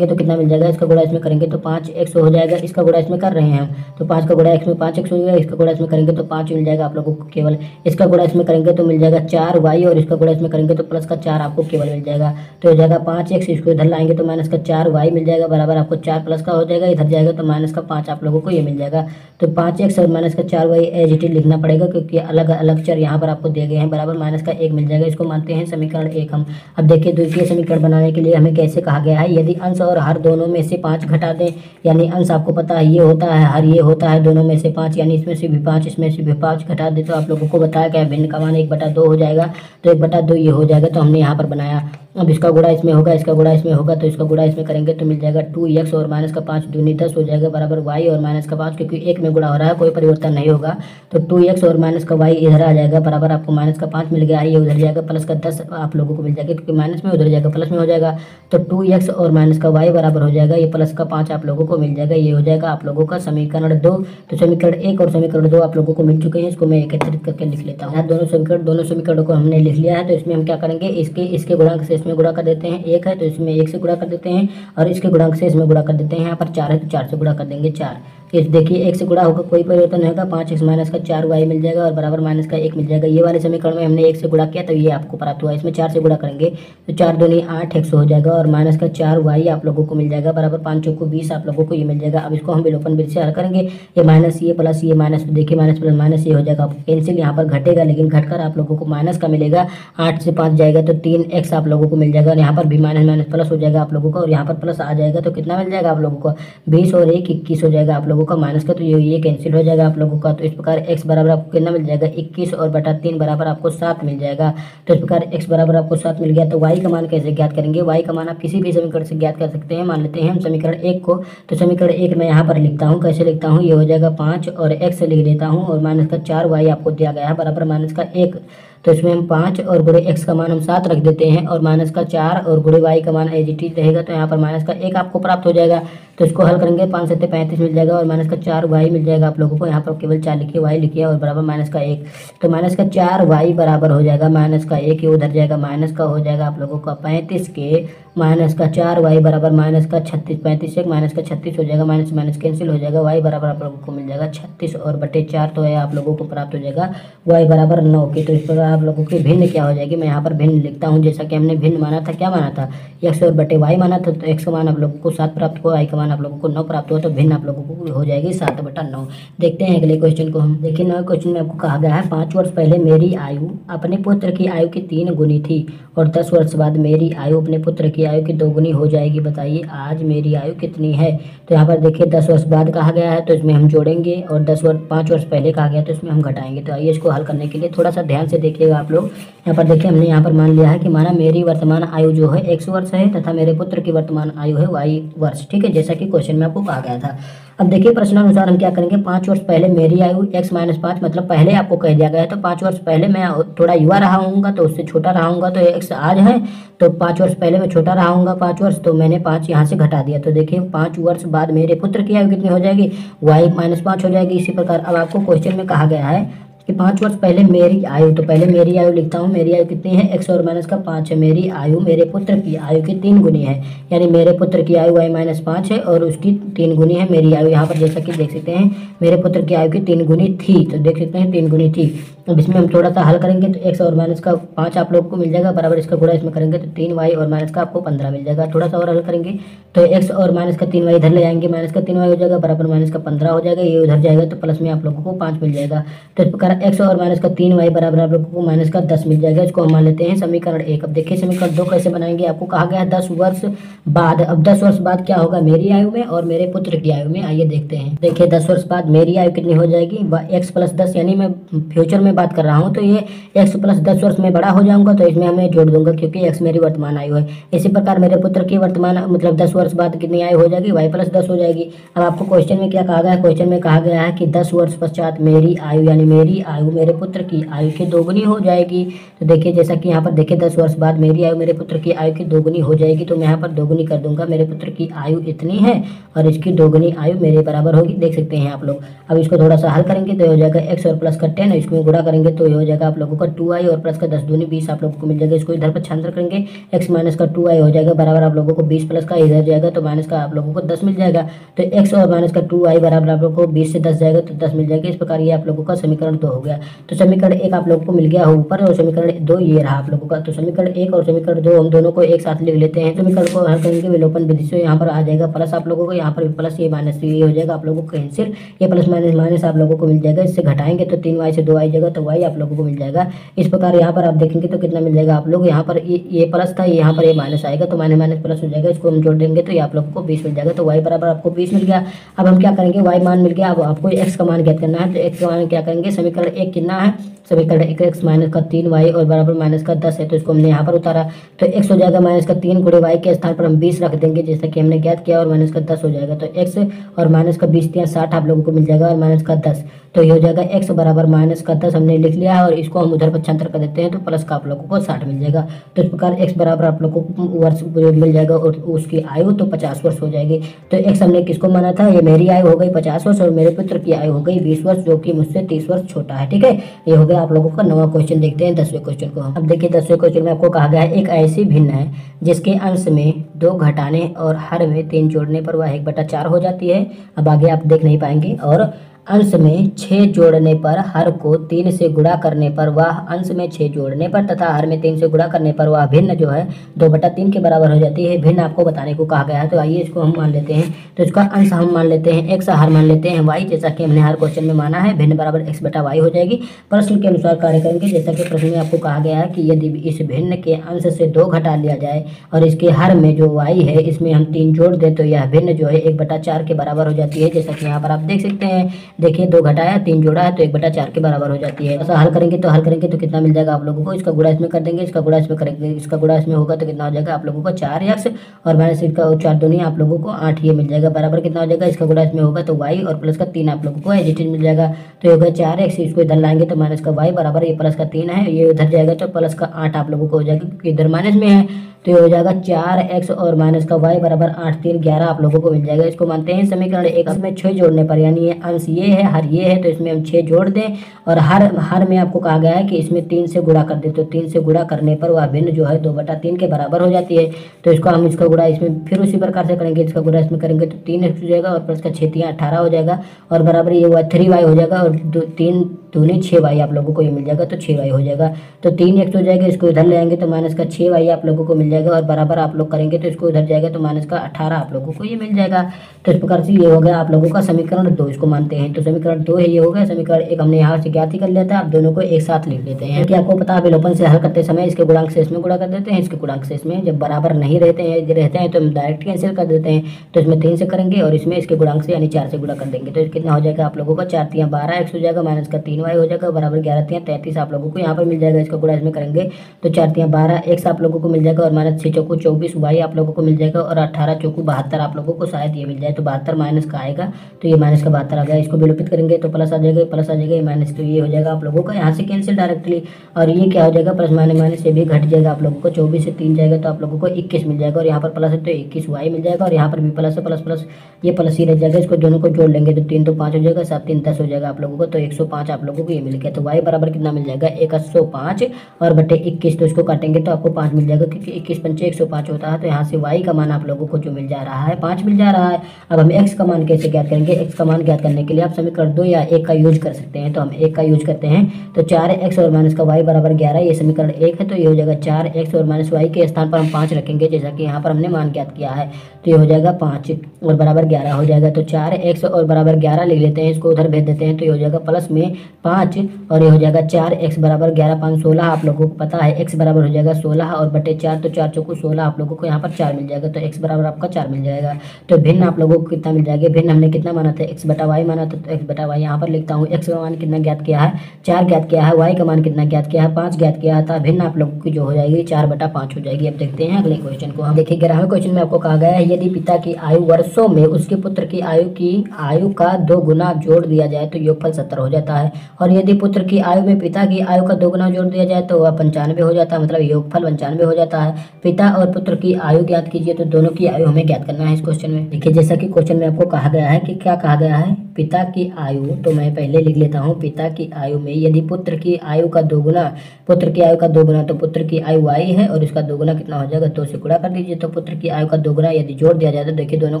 तो कितना मिल जाएगा, इसका गुणा इसमें करेंगे तो 5x हो जाएगा। इसका गुणा इसमें कर रहे हैं हम, तो 5 का गुणा x में 5x हो जाएगा, इसका गुणा इसमें करेंगे तो 5 मिल जाएगा आप लोगों को केवल। इसका गुणा इसमें करेंगे तो मिल जाएगा 4y और इसका गुणा इसमें करेंगे तो प्लस का 4 आपको केवल मिल जाएगा। तो हो जाएगा 5x, इसको इधर लाएंगे तो माइनस का 4y मिल जाएगा, बराबर आपको 4 प्लस का हो जाएगा, इधर जाएगा तो माइनस का 5 आप लोगों को ये मिल जाएगा। तो 5x और माइनस का 4y एज इट इज लिखना पड़ेगा क्योंकि अलग अलग चर यहाँ पर आपको दिए गए हैं, बराबर माइनस का 1 मिल जाएगा। इसको मानते हैं समीकरण 1 हम। अब देखिए द्वितीय समीकरण बनाने के लिए हमें कैसे कहा गया है, यदि अंश और हर दोनों में से 5 घटा दें, यानी अंश आपको पता है ये होता है, हर ये होता है, दोनों में से 5 यानी इसमें से भी 5 इसमें से भी 5 घटा दे तो आप लोगों को बताया गया भिन्न का मान 1/2 हो जाएगा। तो 1/2 ये हो जाएगा, तो हमने यहाँ पर बनाया। अब इसका गुणा इसमें होगा, इसका गुणा इसमें होगा, तो इसका गुणा इसमें करेंगे तो मिल जाएगा 2x और माइनस का 5 दूनी 10 हो जाएगा बराबर y और माइनस का 5, क्योंकि एक में गुणा हो रहा है कोई परिवर्तन नहीं होगा, तो 2x और माइनस का y इधर आ जाएगा बराबर आपको माइनस का 5 मिल गया, ये उधर जाएगा, प्लस का 10 आप लोगों को मिल जाएगा, क्योंकि माइनस में उधर जाएगा प्लस में हो जाएगा, तो 2x और माइनस का y बराबर हो जाएगा, ये प्लस का 5 आप लोगों को मिल जाएगा, ये हो जाएगा आप लोगों का समीकरण 2। तो समीकरण 1 और समीकरण 2 आप लोगों को मिल चुके हैं, इसको मैं एकत्रित करके लिख लेता हूँ। दोनों समीकरणों को हमने लिख लिया है, तो इसमें हम क्या करेंगे, इसके गुणांक से इसमें गुणा कर देते हैं, 1 है तो इसमें 1 से गुणा कर देते हैं, और इसके गुणांक से इसमें गुणा कर देते हैं, यहाँ पर 4 है तो 4 से गुणा कर देंगे 4। इस देखिए 1 से गुणा होगा कोई परिवर्तन नहीं होगा, 5x माइनस का 4y मिल जाएगा और बराबर माइनस का 1 मिल जाएगा। ये वाले समीकरण में हमने 1 से गुणा किया तो ये आपको प्राप्त हुआ, इसमें 4 से गुणा करेंगे तो 4 दूनी 8x हो जाएगा और माइनस का 4y आप लोगों को मिल जाएगा बराबर 5 चौको 20 आप लोगों को ये मिल जाएगा। अब इसको हम विलोपन विधि से हल करेंगे, ये माइनस ये प्लस ये माइनस, देखिए माइनस प्लस माइनस ये हो जाएगा, कैंसिल यहाँ पर घटेगा, लेकिन घटकर आप लोगों को माइनस का मिलेगा, 8 से 5 जाएगा तो 3x आप लोगों को मिल जाएगा, और यहाँ पर भी माइनस माइनस प्लस हो जाएगा आप लोगों को, और यहाँ पर प्लस आ जाएगा तो कितना मिल जाएगा आप लोगों को 20 और 1 21 हो जाएगा आप लोगों का माइनस का, तो ये कैंसिल हो जाएगा आप लोगों का। तो इस प्रकार x बराबर आपको कितना मिल जाएगा 21 और बटा 3 बराबर आपको 7 मिल जाएगा। तो इस प्रकार x बराबर आपको 7 मिल गया। तो y का मान कैसे ज्ञात करेंगे, y का मान आप किसी भी समीकरण से ज्ञात कर सकते हैं। मान लेते हैं हम समीकरण 1 को, तो समीकरण 1 मैं यहाँ पर लिखता हूँ, कैसे लिखता हूँ, ये हो जाएगा 5 और x लिख देता हूँ और माइनस का 4y आपको दिया गया है बराबर माइनस का 1, तो इसमें हम 5 और गुणे x का मान हम 7 रख देते हैं और माइनस का 4 और गुणे y का मान एज इट इज रहेगा, तो यहाँ पर माइनस का 1 आपको प्राप्त हो जाएगा। तो इसको हल करेंगे 5 7 35 मिल जाएगा और माइनस का 4y मिल जाएगा आप लोगों को, यहाँ पर केवल 4 लिखिए, y लिखिए और बराबर माइनस का 1, तो माइनस का 4y बराबर हो जाएगा माइनस का 1, ये उधर जाएगा माइनस का हो जाएगा आप लोगों का 35 के माइनस का 4y बराबर माइनस का 36, 35 से माइनस का 36 हो जाएगा, माइनस माइनस कैंसिल हो जाएगा, y बराबर आप लोगों को मिल जाएगा 36 और बटे 4, तो है आप लोगों को प्राप्त हो जाएगा y बराबर 9 की। तो इस प्रकार आप लोगों की भिन्न क्या हो जाएगी, मैं यहाँ पर भिन्न लिखता हूँ, जैसा कि हमने भिन्न माना था, क्या माना था x और बटे y माना था, तो x का मान आप लोगों को 7 प्राप्त हुआ, y का मान आप लोगों को 9 प्राप्त हुआ, तो भिन्न आप लोगों को हो जाएगी 7/9। देखते हैं अगले क्वेश्चन को हम। देखिए 9 क्वेश्चन में आपको कहा गया है 5 वर्ष पहले मेरी आयु अपने पुत्र की आयु की 3 गुनी थी और 10 वर्ष बाद मेरी आयु अपने पुत्र की आयु की 2 गुनी हो जाएगी, बताइए आज मेरी आयु कितनी है। तो यहाँ पर देखिए 10 वर्ष बाद कहा गया है तो इसमें हम जोड़ेंगे और 5 वर्ष पहले कहा गया तो इसमें हम घटाएंगे। तो आइए इसको हल करने के लिए थोड़ा सा ध्यान से देखिएगा आप लोग। यहाँ पर देखिए हमने यहाँ पर मान लिया है कि माना मेरी वर्तमान आयु जो है x वर्ष है तथा मेरे पुत्र की वर्तमान आयु है y वर्ष, ठीक है, जैसा कि क्वेश्चन में आपको कहा गया था। अब देखिए प्रश्नानुसार हम क्या करेंगे, 5 वर्ष पहले मेरी आयु x माइनस 5, मतलब पहले आपको कह दिया गया है तो 5 वर्ष पहले मैं थोड़ा युवा रहा हूँगा तो उससे छोटा रहा हूँगा, तो x आज है तो 5 वर्ष पहले मैं छोटा रहा हूँगा 5 वर्ष, तो मैंने 5 यहाँ से घटा दिया, तो देखिए 5 वर्ष बाद मेरे पुत्र की आयु कितनी हो जाएगी, y माइनस 5 हो जाएगी। इसी प्रकार अब आपको क्वेश्चन में कहा गया है कि 5 वर्ष पहले मेरी आयु, तो पहले मेरी आयु लिखता हूँ, मेरी आयु कितनी है x और माइनस का 5 है, मेरी आयु मेरे पुत्र की आयु की 3 गुनी है, यानी मेरे पुत्र की आयु y माइनस 5 है और उसकी 3 गुनी है मेरी आयु। यहाँ पर जैसा कि देख सकते हैं मेरे पुत्र की आयु की 3 गुनी थी, तो देख सकते हैं 3 गुनी थी। अब इसमें हम थोड़ा सा हल करेंगे तो x और माइनस का 5 आप लोगों को मिल जाएगा बराबर इसका गुणा इसमें करेंगे तो 3y और माइनस का आपको 15 मिल जाएगा। थोड़ा सा और हल करेंगे तो x और माइनस का 3y इधर ले आएंगे, माइनस का 3y हो जाएगा बराबर माइनस का 15 हो जाएगा, ये उधर जाएगा तो प्लस में आप लोगों को 5 मिल जाएगा। तो इस प्रकार x और माइनस का 3y बराबर आप लोगों को माइनस का 10 मिल जाएगा। इसको हम मान लेते हैं समीकरण 1। अब देखिए समीकरण 2 कैसे बनाएंगे, आपको कहा गया है 10 वर्ष बाद। अब 10 वर्ष बाद क्या होगा मेरी आयु में और मेरे पुत्र की आयु में, आइए देखते हैं। देखिए 10 वर्ष बाद मेरी आयु कितनी हो जाएगी, x प्लस 10, यानी मैं फ्यूचर में बात कर रहा हूँ, तो ये x प्लस 10 वर्ष में बड़ा हो जाऊंगा तो इसमें हमें जोड़ दूंगा क्योंकि x मेरी वर्तमान आयु है। इसी प्रकार मेरे पुत्र की वर्तमान मतलब 10 वर्ष बाद कितनी आयु हो जाएगी, y प्लस 10 हो जाएगी। अब आपको क्वेश्चन में क्या कहा गया है, क्वेश्चन में कहा गया है कि 10 वर्ष पश्चात मेरी आयु यानी मेरी आयु मेरे पुत्र की आयु की 2 गुनी हो जाएगी। तो देखिए जैसा कि यहाँ पर देखिए 10 वर्ष बाद मेरी आयु मेरे पुत्र की आयु की 2 गुनी हो जाएगी, तो मैं यहाँ पर 2 गुनी कर दूंगा, मेरे पुत्र की आयु इतनी है और इसकी 2 गुनी आयु मेरे बराबर होगी, देख सकते हैं आप लोग। अब इसको थोड़ा सा हल करेंगे तो हो जाएगा x और प्लस का 10, इसको गुणा करेंगे तो ये हो जाएगा आप लोगों का 2y और प्लस का 10 दूनी 20 आप लोगों को मिल जाएगा। इसको इधर पर छांतर करेंगे x माइनस का 2y हो जाएगा बराबर आप लोगों को 20 प्लस का इधर जाएगा तो माइनस का आप लोगों को 10 मिल जाएगा। तो x और माइनस का 2y बराबर आप लोगों को 20 से 10 जाएगा तो 10 मिल जाएगा। इस प्रकार ये आप लोगों का समीकरण 2 हो गया। तो समीकरण 1 आप लोगों को मिल गया ऊपर और समीकरण 2 ये रहा आप लोगों का। तो समीकरण 1 और समीकरण 2 हम दोनों को एक साथ लिख लेते हैं। समीकरण को हल करेंगे विलोपन विधि से, यहाँ पर आ जाएगा प्लस आप लोगों को, यहाँ पर प्लस ये माइनस ये हो जाएगा आप लोगों को कैंसिल, ये प्लस माइनस माइनस आप लोगों को मिल जाएगा। इससे घटाएंगे तो 3y से 2 आ जाएगा तो वाई आप लोगों को मिल जाएगा। इस प्रकार यहाँ पर आप देखेंगे तो कितना मिल जाएगा आप लोग, यहाँ पर ये प्लस था, यहाँ पर ये माइनस आएगा तो माइनस माइनस प्लस हो जाएगा, इसको हम जोड़ देंगे तो ये आप लोगों को 20 मिल जाएगा। तो वाई बराबर आपको 20 मिल गया। अब हम क्या करेंगे, वाई मान मिल गया, अब आपको एक्स का मान ज्ञात करना है। तो एक्स का मान क्या करेंगे, समीकरण 1 कितना है, समीकरण 1 एक्स माइनस का 3 वाई और बराबर माइनस का 10 है, तो इसको हमने यहाँ पर उतारा तो एक्स हो जाएगा माइनस का 3 गुणे वाई के स्थान पर हम 20 रख देंगे जैसा कि हमने ज्ञात किया और माइनस का 10 हो जाएगा। तो एक्स और माइनस का 20 या 60 आप लोगों को मिल जाएगा और माइनस का 10, तो ये हो जाएगा एक्स बराबर माइनस का 10 हमने लिख लिया है और इसको हम उधर पक्षांतर कर देते हैं तो प्लस का आप लोगों को 60 मिल जाएगा। तो इस प्रकार एक्स बराबर आप लोगों को वर्ष मिल जाएगा और उसकी आयु तो 50 वर्ष हो जाएगी। तो एक्स हमने किसको माना था, ये मेरी आयु हो गई 50 वर्ष और मेरे पुत्र की आयु हो गई 20 वर्ष जो कि मुझसे 30 वर्ष छोटा है। ठीक है, ये हो गया आप लोगों का 9वां क्वेश्चन। देखते हैं 10वें क्वेश्चन को। अब देखिए 10वें क्वेश्चन में आपको कहा गया है एक ऐसी भिन्न है जिसके अंश में 2 घटाने और हर में 3 जोड़ने पर वह 1/4 हो जाती है। अब आगे आप देख नहीं पाएंगे। और अंश में 6 जोड़ने पर हर को 3 से गुणा करने पर वह अंश में 6 जोड़ने पर तथा हर में 3 से गुणा करने पर वह भिन्न जो है 2/3 के बराबर हो जाती है। भिन्न आपको बताने को कहा गया है। तो आइए इसको हम मान लेते हैं। तो इसका अंश हम मान लेते हैं एक्स, हर मान लेते हैं वाई, जैसा कि हमने हर क्वेश्चन में माना है। भिन्न बराबर x/y हो जाएगी। प्रश्न के अनुसार कार्य करेंगे। जैसा कि प्रश्न में आपको कहा गया है कि यदि इस भिन्न के अंश से 2 घटा लिया जाए और इसके हर में जो y है इसमें हम 3 जोड़ दें तो यह भिन्न जो है 1/4 के बराबर हो जाती है। जैसा कि यहाँ पर आप देख सकते हैं, देखिए 2 घटाया 3 जोड़ा है तो 1/4 के बराबर हो जाती है। ऐसा हल करेंगे तो कितना मिल जाएगा आप लोगों को, इसका गुणा इसमें कर देंगे, इसका गुणा इसमें करेंगे, इसका गुणा इसमें होगा तो कितना हो जाएगा आप लोगों को 4x और माइनस इसका 4 दूनी आप लोगों को 8 ये मिल जाएगा। बराबर कितना हो जाएगा, इसका गुणा इसमें होगा तो y और प्लस का 3 आप लोगों को एज इट इज मिल जाएगा। तो ये होगा 4x, इसको इधर लाएंगे तो माइनस का y बराबर ये प्लस का 3 है, ये उधर जाएगा तो प्लस का 8 आप लोगों को हो जाएगा क्योंकि इधर माइनस में है। तो ये हो जाएगा 4x और माइनस का y बराबर 8 3 11 आप लोगों को मिल जाएगा। इसको मानते हैं समीकरण 1 में 6 जोड़ने पर, यानी ये अंश ये है हर ये है तो इसमें हम 6 जोड़ दें और हर में आपको कहा गया है कि इसमें 3 से गुणा कर दे। तो 3 से गुणा करने पर वह भिन्न जो है 2/3 के बराबर हो जाती है। तो इसको हम इसका गुणा इसमें फिर उसी प्रकार से करेंगे, इसका गुणा इसमें करेंगे तो 3x हो जाएगा और प्लस का 6 3 18 हो जाएगा और बराबर ये हुआ 3y हो जाएगा और 3 दूनी 6y आप लोगों को ये मिल जाएगा तो 6y हो जाएगा। तो 3x हो जाएगा, इसको इधर ले आएंगे तो माइनस का 6y आप लोगों को मिल जाएगा और बराबर आप लोग करेंगे तो इसको इधर जाएगा तो माइनस का 18 आप लोगों को ये मिल जाएगा। तो इस प्रकार से ये हो गया आप लोगों का समीकरण 2, इसको मानते हैं। तो समीकरण 2 है, ये हो गया। समीकरण 1 हमने यहाँ से ज्ञात ही कर लिया था, आप दोनों को एक साथ लिख लेते हैं कि आपको पता है विलोपन से हल करते समय इसके गुणांक से इसमें गुणा कर देते हैं, इसके गुणांक से इसमें। जब बराबर नहीं रहते हैं तो हम डायरेक्ट कैंसिल कर देते हैं। तो इसमें 3 से करेंगे और इसमें इसके गुणांक से यानी 4 से गुणा कर देंगे तो कितना हो जाएगा आप लोगों का 4 3 12x हो जाएगा, माइनस का 3y हो जाएगा बराबर 11 3 33 आप लोगों को यहाँ पर मिल जाएगा। इसका गुणा इसमें करेंगे तो 4 3 12x आप लोगों को मिल जाएगा और माइनस 6 चौको 24y आप लोगों को मिल जाएगा और 18 चौको 72 आप लोगों को शायद ये मिल जाए। तो 72 माइनस का आएगा तो ये माइनस का 72 आ गया। इसको विलोपित करेंगे तो प्लस आ जाएगा, प्लस आ जाएगा, ये माइनस, तो ये हो जाएगा आप लोगों का यहाँ से कैंसिल डायरेक्टली। और ये क्या हो जाएगा, प्लस माइनस माइनस ये भी घट जाएगा आप लोगों को, 24 से 3 जाएगा तो आप लोगों को 21 मिल जाएगा और यहाँ पर प्लस है तो 21y मिल जाएगा और यहाँ पर भी प्लस है, प्लस प्लस ये प्लस ही रह जाएगा। इसको दोनों को जोड़ लेंगे तो 3 तो 5 हो जाएगा, 7 3 10 हो जाएगा आप लोगों को। तो 105 आप लोगों को ये मिल गया। तो y बराबर कितना मिल जाएगा 105 और बटे 21, तो इसको काटेंगे तो आपको 5 मिल जाएगा क्योंकि 21 पंचे 105 होता है। तो यहाँ से y का मान आप लोगों को जो मिल जा रहा है 5 मिल जा रहा है। अब हम x का मान कैसे ज्ञात करेंगे, x का मान ज्ञात करने के लिए आप समीकरण 2 या 1 का यूज कर सकते हैं। तो हम 1 का यूज करते हैं तो 4x और माइनस का y बराबर 11, ये समीकरण 1 है। तो ये हो जाएगा 4x और माइनस y के स्थान पर हम 5 रखेंगे जैसा कि यहाँ पर हमने मान ज्ञात किया है। तो ये हो जाएगा 5 और बराबर 11 हो जाएगा। तो 4x और बराबर 11 लिख लेते हैं, इसको उधर भेज देते हैं तो ये हो जाएगा प्लस में 5 और ये हो जाएगा 4x बराबर 11 5 16 आप लोगों को पता है x बराबर हो जाएगा 16 और बटे 4 तो 4 चौको 16 आप लोगों को यहाँ पर 4 मिल जाएगा। तो x बराबर आपका 4 मिल जाएगा। तो भिन्न आप लोगों को कितना मिल जाएगा, भिन्न हमने कितना माना था x/y माना था। तो x/y यहाँ पर लिखता हूँ, x का मान कितना ज्ञात किया है 4 ज्ञात किया है, y का मान कितना ज्ञात किया है 5 ज्ञात किया था। भिन्न आप लोगों की जो हो जाएगी 4/5 हो जाएगी। अब देखते हैं अगले क्वेश्चन को। हम देखिए 11वें क्वेश्चन में आपको कहा गया है यदि पिता की आयु वर्षों में उसके पुत्र की आयु का 2 गुना जोड़ दिया जाए तो योगफल 70 हो जाता है और यदि पुत्र की आयु में पिता की आयु का 2 गुना जोड़ दिया जाए तो वह 95 हो जाता है, मतलब योगफल 95 हो जाता है। पिता और पुत्र की आयु ज्ञात कीजिए, तो दोनों की आयु हमें ज्ञात करना है इस क्वेश्चन में। देखिए जैसा कि क्वेश्चन में आपको कहा गया है कि क्या कहा गया है, पिता की आयु, तो मैं पहले लिख लेता हूँ पिता की आयु में यदि पुत्र की आयु का 2 गुना, पुत्र की आयु का 2 गुना, तो पुत्र की आयु y है और इसका 2 गुना कितना हो जाएगा 2 से गुणा कर दीजिए। तो पुत्र की आयु का 2 गुना यदि जोड़ दिया जाए तो देखिए दोनों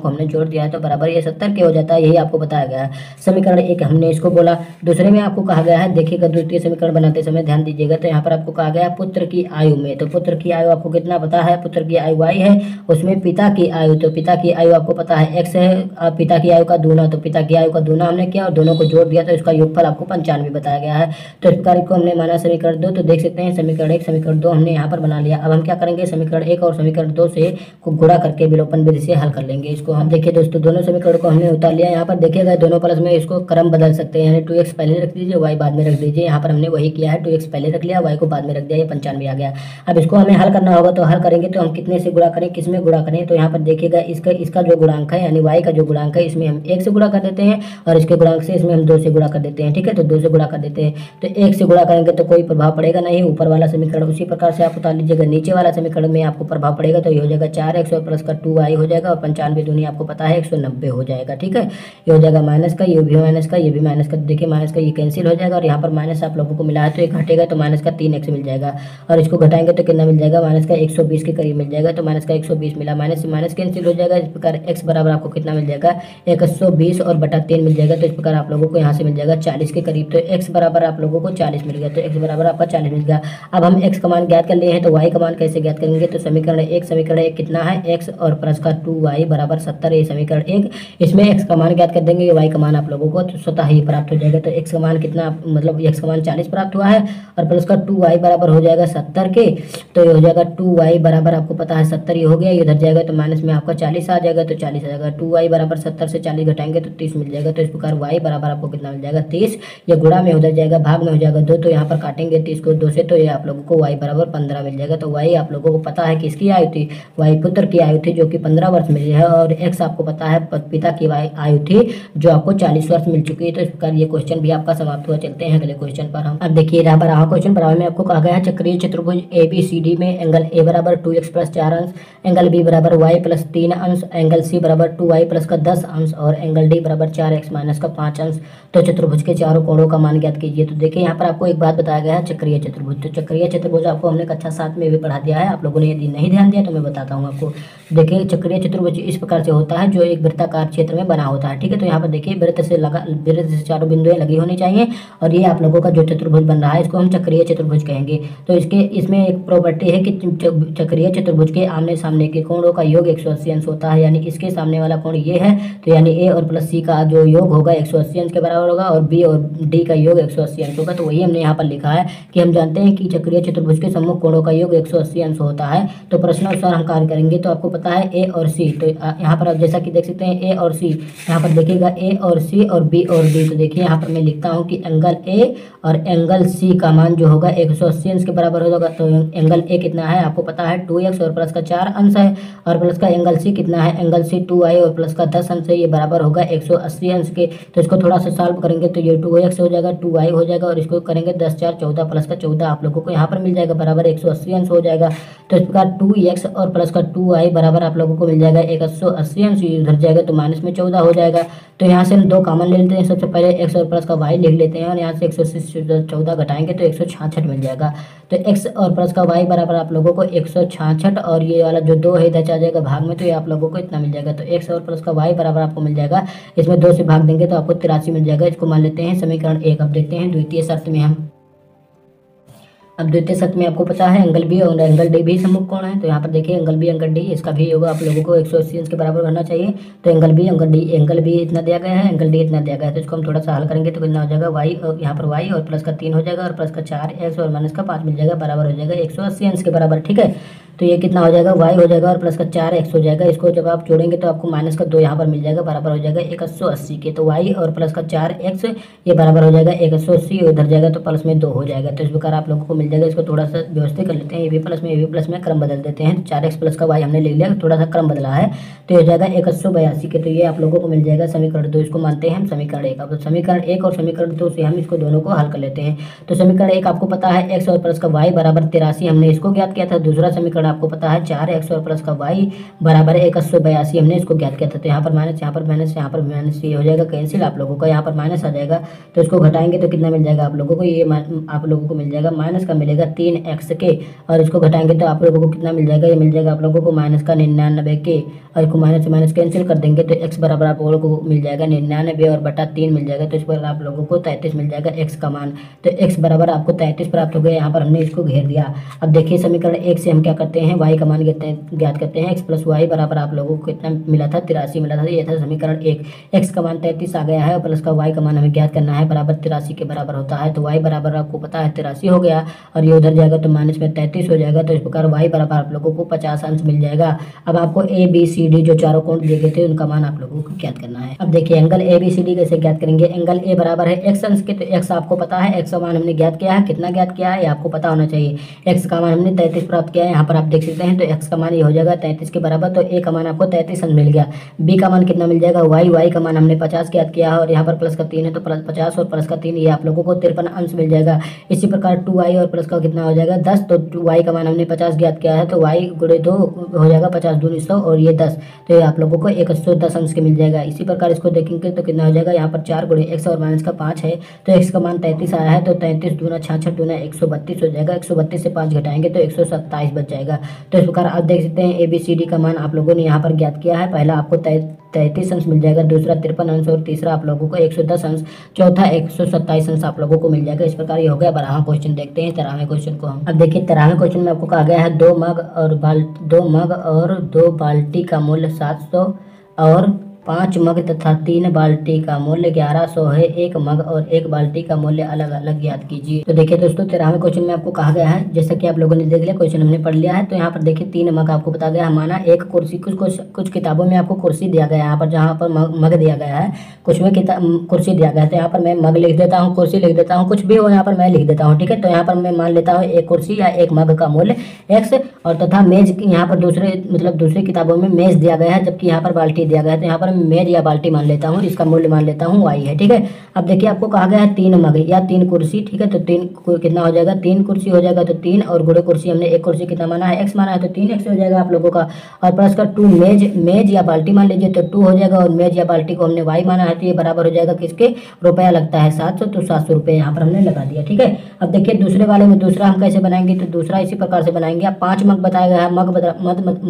को हमने जोड़ दिया है तो बराबर ये 70 के हो जाता है, यही आपको बताया गया है। समीकरण 1 हमने इसको बोला। दूसरे में आपको कहा गया है, देखिएगा द्वितीय समीकरण बनाते समय ध्यान दीजिएगा, तो यहाँ पर आपको कहा गया है पुत्र की आयु में, तो पुत्र की आयु आपको कितना पता है, पुत्र की आयु y है, उसमें पिता की आयु, तो पिता की आयु आपको पता है x है, पिता की आयु का दूना, तो पिता की आयु का दूना हमने हमने किया और दोनों को जोड़ दिया तो इसका योगफल आपको 95 बताया गया है। तो इस प्रकार को हमने माना समीकरण 2। तो देख सकते हैं समीकरण 1 समीकरण 2 हमने यहाँ पर बना लिया। अब हम क्या करेंगे, समीकरण 1 और समीकरण 2 से को गुणा करके विलोपन विधि से हल कर लेंगे इसको। हम देखिए दोस्तों दोनों समीकरण को हमने उतार लिया। यहाँ पर देखिएगा दोनों प्लस में इसको क्रम बदल सकते हैं, यानी 2x पहले रख दीजिए y बाद में रख दीजिए। यहाँ पर हमने वही किया है, 2x पहले रख लिया y को बाद में रख दिया, ये 95 आ गया। अब इसको हमें हल करना होगा, तो हल करेंगे तो हम कितने से गुणा करें, किस में गुणा करें। तो यहाँ पर देखिएगा इसका जो गुणांक है यानी y का जो गुणांक है इसमें हम 1 से गुणा कर देते हैं और इसके गुणांक से इसमें हम 2 से गुणा कर देते हैं। ठीक है, तो 2 से गुणा कर देते हैं। तो 1 से गुणा करेंगे तो कोई प्रभाव पड़ेगा नहीं, ऊपर वाला समीकरण उसी प्रकार से आप उतार लीजिएगा। नीचे वाला समीकरण में आपको प्रभाव पड़ेगा तो ये हो जाएगा 4x और प्लस का 2y हो जाएगा और 95 दूनी आपको पता है 190 हो जाएगा। ठीक है, ये हो जाएगा माइनस का, ये भी माइनस का, ये भी माइनस का। देखिए माइनस का ये कैंसिल हो जाएगा और यहाँ पर माइनस आप लोगों को मिला है तो ये घटेगा तो माइनस का 3x मिल जाएगा और इसको घटाएंगे तो कितना मिल जाएगा, माइनस का 120 के करीब मिल जाएगा। तो माइनस का 120 मिला, माइनस से माइनस कैंसिल हो जाएगा। इस प्रकार x बराबर आपको कितना मिल जाएगा, 120 और बटा 3 मिल जाएगा। तो इस प्रकार आप लोगों को यहाँ से मिल जाएगा 40 के करीब। तो x बराबर आप लोगों को 40 मिल गया, तो x बराबर आपका 40 मिल गया। अब हम x का मान ज्ञात कर लिए हैं तो y का मान कैसे ज्ञात करेंगे। तो समीकरण 1 कितना है, x और प्लस का 2y बराबर 70, ये समीकरण 1। इसमें x का मान ज्ञात कर देंगे, y का मान आप लोगों को तो स्वतः ही प्राप्त हो जाएगा। तो x का मान कितना, मतलब x का मान 40 प्राप्त हुआ है और प्लस का 2y बराबर हो जाएगा 70 के। तो ये हो जाएगा 2y बराबर आपको पता है 70, ये हो गया, ये उधर जाएगा तो माइनस में आपका 40 आ जाएगा, तो 40 आ जाएगा। 2y बराबर 70 से 40 घटाएंगे तो 30 मिल जाएगा। तो इस प्रकार y बराबर आपको कितना मिल जाएगा, 30। ये गुणा में उधर जाएगा, भाग में हो जाएगा 2, तो यहाँ पर काटेंगे 30 को 2 से, तो ये आप लोगों को y बराबर 15 मिल जाएगा। तो y आप लोगों को पता है किसकी आयु थी, y पुत्र की आयु थी जो कि 15 वर्ष मिली है और x आपको पता है पिता की आयु थी जो आपको 40 वर्ष मिल चुकी है। तो इस प्रकार ये क्वेश्चन भी आपका समाप्त हुआ। चलते हैं अगले क्वेश्चन पर हम। अब देखिए यहाँ पर क्वेश्चन पर में आपको कहा गया है चक्रीय चतुर्भुज ABCD में एंगल A बराबर 2x प्लस 4 अंश, एंगल B बराबर y प्लस 3 अंश, एंगल C बराबर 2y प्लस का 10 अंश और एंगल D बराबर 4x माइनस का 5 अंश। तो चतुर्भुज के चारों कोणों का मान ज्ञात कीजिए। तो देखिए यहाँ पर आपको एक बात बताया गया है चक्रीय चतुर्भुज। तो चक्रीय चतुर्भुज आपको हमने कक्षा 7 में भी पढ़ा दिया है, आप लोगों ने यदि नहीं ध्यान दिया तो मैं बताता हूँ आपको। देखिए चक्रीय चतुर्भुज इस प्रकार से होता है जो एक वृत्ताकार क्षेत्र में बना होता है। ठीक है, तो यहाँ पर देखिए वृत्त से चारों बिंदुएं लगी होनी चाहिए और ये आप लोगों का जो चतुर्भुज बन रहा है इसको हम चक्रीय चतुर्भुज कहेंगे। तो इसमें एक प्रॉपर्टी है कि चक्रीय चतुर्भुज के आमने सामने के कोणों का योग 180 अंश होता है, यानी इसके सामने वाला कोण ये है तो यानी a और प्लस c का जो योग होगा 180 अंश के बराबर होगा और b और d का योग 180 अंश होगा। तो वही हमने यहाँ पर लिखा है कि हम जानते हैं कि चक्रीय चतुर्भुज के सम्मुख कोणों का योग 180 अंश होता है। तो प्रश्नानुसार हम कार्य करेंगे तो आपको पता है a और c। तो यहाँ पर आप जैसा कि देख सकते हैं a और c, यहाँ पर देखिएगा a और c और b और d। तो देखिए यहाँ पर मैं लिखता हूँ कि एंगल a और एंगल c का मान जो होगा 180 अंश के बराबर होगा। तो एंगल a कितना है आपको पता है 2x और प्लस का 4 अंश है और प्लस का एंगल c कितना है, एंगल c 2y और प्लस का 10 अंश है, ये बराबर होगा 180 अंश के। तो इसको थोड़ा सा सॉल्व करेंगे तो ये 2x हो जाएगा 2y हो जाएगा और इसको करेंगे 10 4 14 प्लस का 14 आप लोगों को यहाँ पर मिल जाएगा बराबर 180 अंश हो जाएगा। तो इस प्रकार 2x और प्लस का 2y बराबर आप लोगों को मिल जाएगा 180 अंश, उधर जाएगा तो माइनस में 14 हो जाएगा। तो यहाँ से हम 2 कॉमन ले लेते हैं, सबसे पहले x और प्लस का y लिख लेते हैं और यहाँ से 180 से 14 घटाएंगे तो 166 मिल जाएगा। तो x और प्लस का y बराबर आप लोगों को 166 और ये वाला जो 2 है इधर आ जाएगा भाग में, तो ये आप लोगों को इतना मिल जाएगा। तो x और प्लस का y बराबर आपको मिल जाएगा, इसमें 2 से भाग देंगे तो आपको 83 मिल जाएगा। इसको मान लेते हैं समीकरण 1। अब देखते हैं द्वितीय शर्त में हम। अब द्वितीय शर्त में आपको पता है एंगल बी और एंगल डी भी सम्मुख कोण है। तो यहाँ पर देखिए एंगल बी एंगल डी इसका भी योग आप लोगों को 180 अंश के बराबर करना चाहिए। तो एंगल बी इतना दिया गया है, एंगल डी इतना दिया गया है। तो इसको हम थोड़ा सा हल करेंगे तो कितना हो जाएगा y और यहाँ पर y और प्लस का 3 हो जाएगा और प्लस का 4x और माइनस का 5 मिल जाएगा, बराबर हो जाएगा 180 अंश के बराबर। ठीक है, तो ये कितना हो जाएगा y हो जाएगा और प्लस का 4x हो जाएगा। इसको जब आप जोड़ेंगे तो आपको माइनस का 2 यहाँ पर मिल जाएगा, बराबर हो जाएगा 180 के। तो y और प्लस का 4x ये बराबर हो जाएगा 180, उधर जाएगा तो प्लस में 2 हो जाएगा। तो इस प्रकार आप लोगों को मिल जाएगा। इसको थोड़ा सा व्यवस्थित कर लेते हैं, ये भी प्लस में क्रम बदल देते हैं। 4x प्लस का y हमने ले लिया, थोड़ा सा क्रम बदला है तो ये हो जाएगा 182 के। तो ये आप लोगों को मिल जाएगा समीकरण 2, इसको मानते हैं हम समीकरण 1। अब समीकरण 1 और समीकरण 2 से हम इसको दोनों को हल कर लेते हैं। तो समीकरण 1 आपको पता है x और प्लस का y बराबर 83, हमने इसको ज्ञात किया था। दूसरा समीकरण आपको पता है 4x और प्लस का y बराबर 182, हमने इसको ज्ञात किया था। तो यहाँ पर माइनस, यहाँ पर माइनस, यहाँ पर माइनस, ये हो जाएगा कैंसिल आप लोगों का, यहाँ पर माइनस आ जाएगा। तो इसको घटाएंगे तो कितना मिल जाएगा आप लोगों को, ये आप लोगों को मिल जाएगा माइनस का मिलेगा 3x के और इसको घटाएंगे तो आप लोगों को कितना मिल जाएगा, ये मिल जाएगा आप लोगों को माइनस का 99 के और इसको माइनस से माइनस कैंसिल कर देंगे तो x बराबर आप लोगों को मिल जाएगा 99 और बटा 3 मिल जाएगा। तो इस पर आप लोगों को 33 मिल जाएगा x का मान। तो x बराबर आपको 33 प्राप्त हो गया, यहाँ पर हमने इसको घेर दिया। अब देखिए समीकरण 1 से हम क्या करते करते हैं, y का मान ज्ञात करते हैं। x प्लस वाई बराबर आप लोगों को कितना मिला था, 83 मिला था। ये था समीकरण 1। x का मान 33 आ गया है और प्लस का y का मान हमें ज्ञात करना है, बराबर 83 के बराबर होता है। तो y बराबर आपको पता है 83 हो गया और ये उधर जाएगा तो माइनस में 33 हो जाएगा। तो इस प्रकार y बराबर आप लोगों को 50 अंश मिल जाएगा। अब आपको ए बी सी डी जो चारों कोण दिए गए थे उनका मान आप लोगों को ज्ञात करना है। अब देखिए angle A B C D कैसे ज्ञात करेंगे। एंगल ए बराबर है x अंश के, तो x आपको पता है, x का मान हमने ज्ञात किया है। कितना ज्ञात किया है ये आपको पता होना चाहिए। x का मान हमने 33 प्राप्त किया है, यहाँ पर आप देख सकते हैं। तो x का मान ये हो जाएगा 33 के बराबर। तो a का मान आपको 33 अंश मिल गया। b का मान कितना मिल जाएगा, y का मान हमने 50 ज्ञात किया है और यहाँ पर प्लस का 3 है तो प्लस 50 और प्लस का 3, ये आप लोगों को 53 अंश मिल जाएगा। इसी प्रकार 2y और प्लस का कितना हो जाएगा 10। तो y का मान हमने 50 ज्ञात किया है तो y गुणे 2 हो जाएगा 50 दूनी 100 और ये 10, तो ये आप लोगों को 110 अंश के मिल जाएगा। इसी प्रकार इसको देखेंगे तो कितना हो जाएगा, यहाँ पर 4 गुणे x और माइनस का 5 है तो x का मान 33 आया है। तो 33 दूना 66 दूना 132 हो जाएगा। 132 से 5 घटाएंगे तो 127 बच जाएगा। तो इस प्रकार आप देख सकते हैं ए बी सी डी का मान आप लोगों ने यहाँ पर ज्ञात किया है। पहला आपको 33 अंश मिल जाएगा, दूसरा 53 अंश और तीसरा आप लोगों को 110 अंश, चौथा 127 अंश आप लोगों को मिल जाएगा। इस प्रकार ये हो गया 12वां क्वेश्चन। देखते हैं 13वें क्वेश्चन को हम। अब देखिए 13वें क्वेश्चन में आपको कहा गया है 2 मग और 2 बाल्टी का मूल्य 700 और 5 मग तथा 3 बाल्टी का मूल्य 1100 है। 1 मग और 1 बाल्टी का मूल्य अलग अलग ज्ञात कीजिए। तो देखिए दोस्तों 13वें क्वेश्चन में आपको कहा गया है, जैसा कि आप लोगों ने देख लिया, क्वेश्चन हमने पढ़ लिया है। तो यहाँ पर देखिए 3 मग आपको बता गया है। माना एक कुर्सी, कुछ किताबों में आपको कुर्सी दिया गया है, यहाँ पर जहाँ पर मग दिया गया है, कुछ में कुर्सी दिया गया है। तो यहाँ पर मैं मग लिख देता हूँ, कुर्सी लिख देता हूँ, कुछ भी हो यहाँ पर मैं लिख देता हूँ, ठीक है। तो यहाँ पर मैं मान लेता हूँ एक कुर्सी या एक मग का मूल्य x और तथा मेज, यहाँ पर दूसरी किताबों में मेज दिया गया है जबकि यहाँ पर बाल्टी दिया गया है। तो यहाँ पर मेज या बाल्टी मान लेता हूँ, इसका मूल्य मान लेता हूँ y है, ठीक है। अब देखिए आपको कहा गया है 3 मग या 3 कुर्सी, ठीक है। तो 3 कितना हो जाएगा, 3 कुर्सी हो जाएगा। तो 3 और गुणे कुर्सी, हमने एक कुर्सी कितना माना है, x माना है, तो 3x हो जाएगा आप लोगों का। और प्लस का 2 मेज या बाल्टी मान लीजिए तो 2 हो जाएगा और मेज या बाल्टी को हमने y माना है तो ये बराबर हो जाएगा किसके, रुपया लगता है 700, तो 700 रुपये यहाँ पर हमने लगा दिया, ठीक है। अब देखिए दूसरे वाले में दूसरा हम कैसे बनाएंगे, तो दूसरा इसी प्रकार से बनाएंगे। आप 5 मग बताया गया है,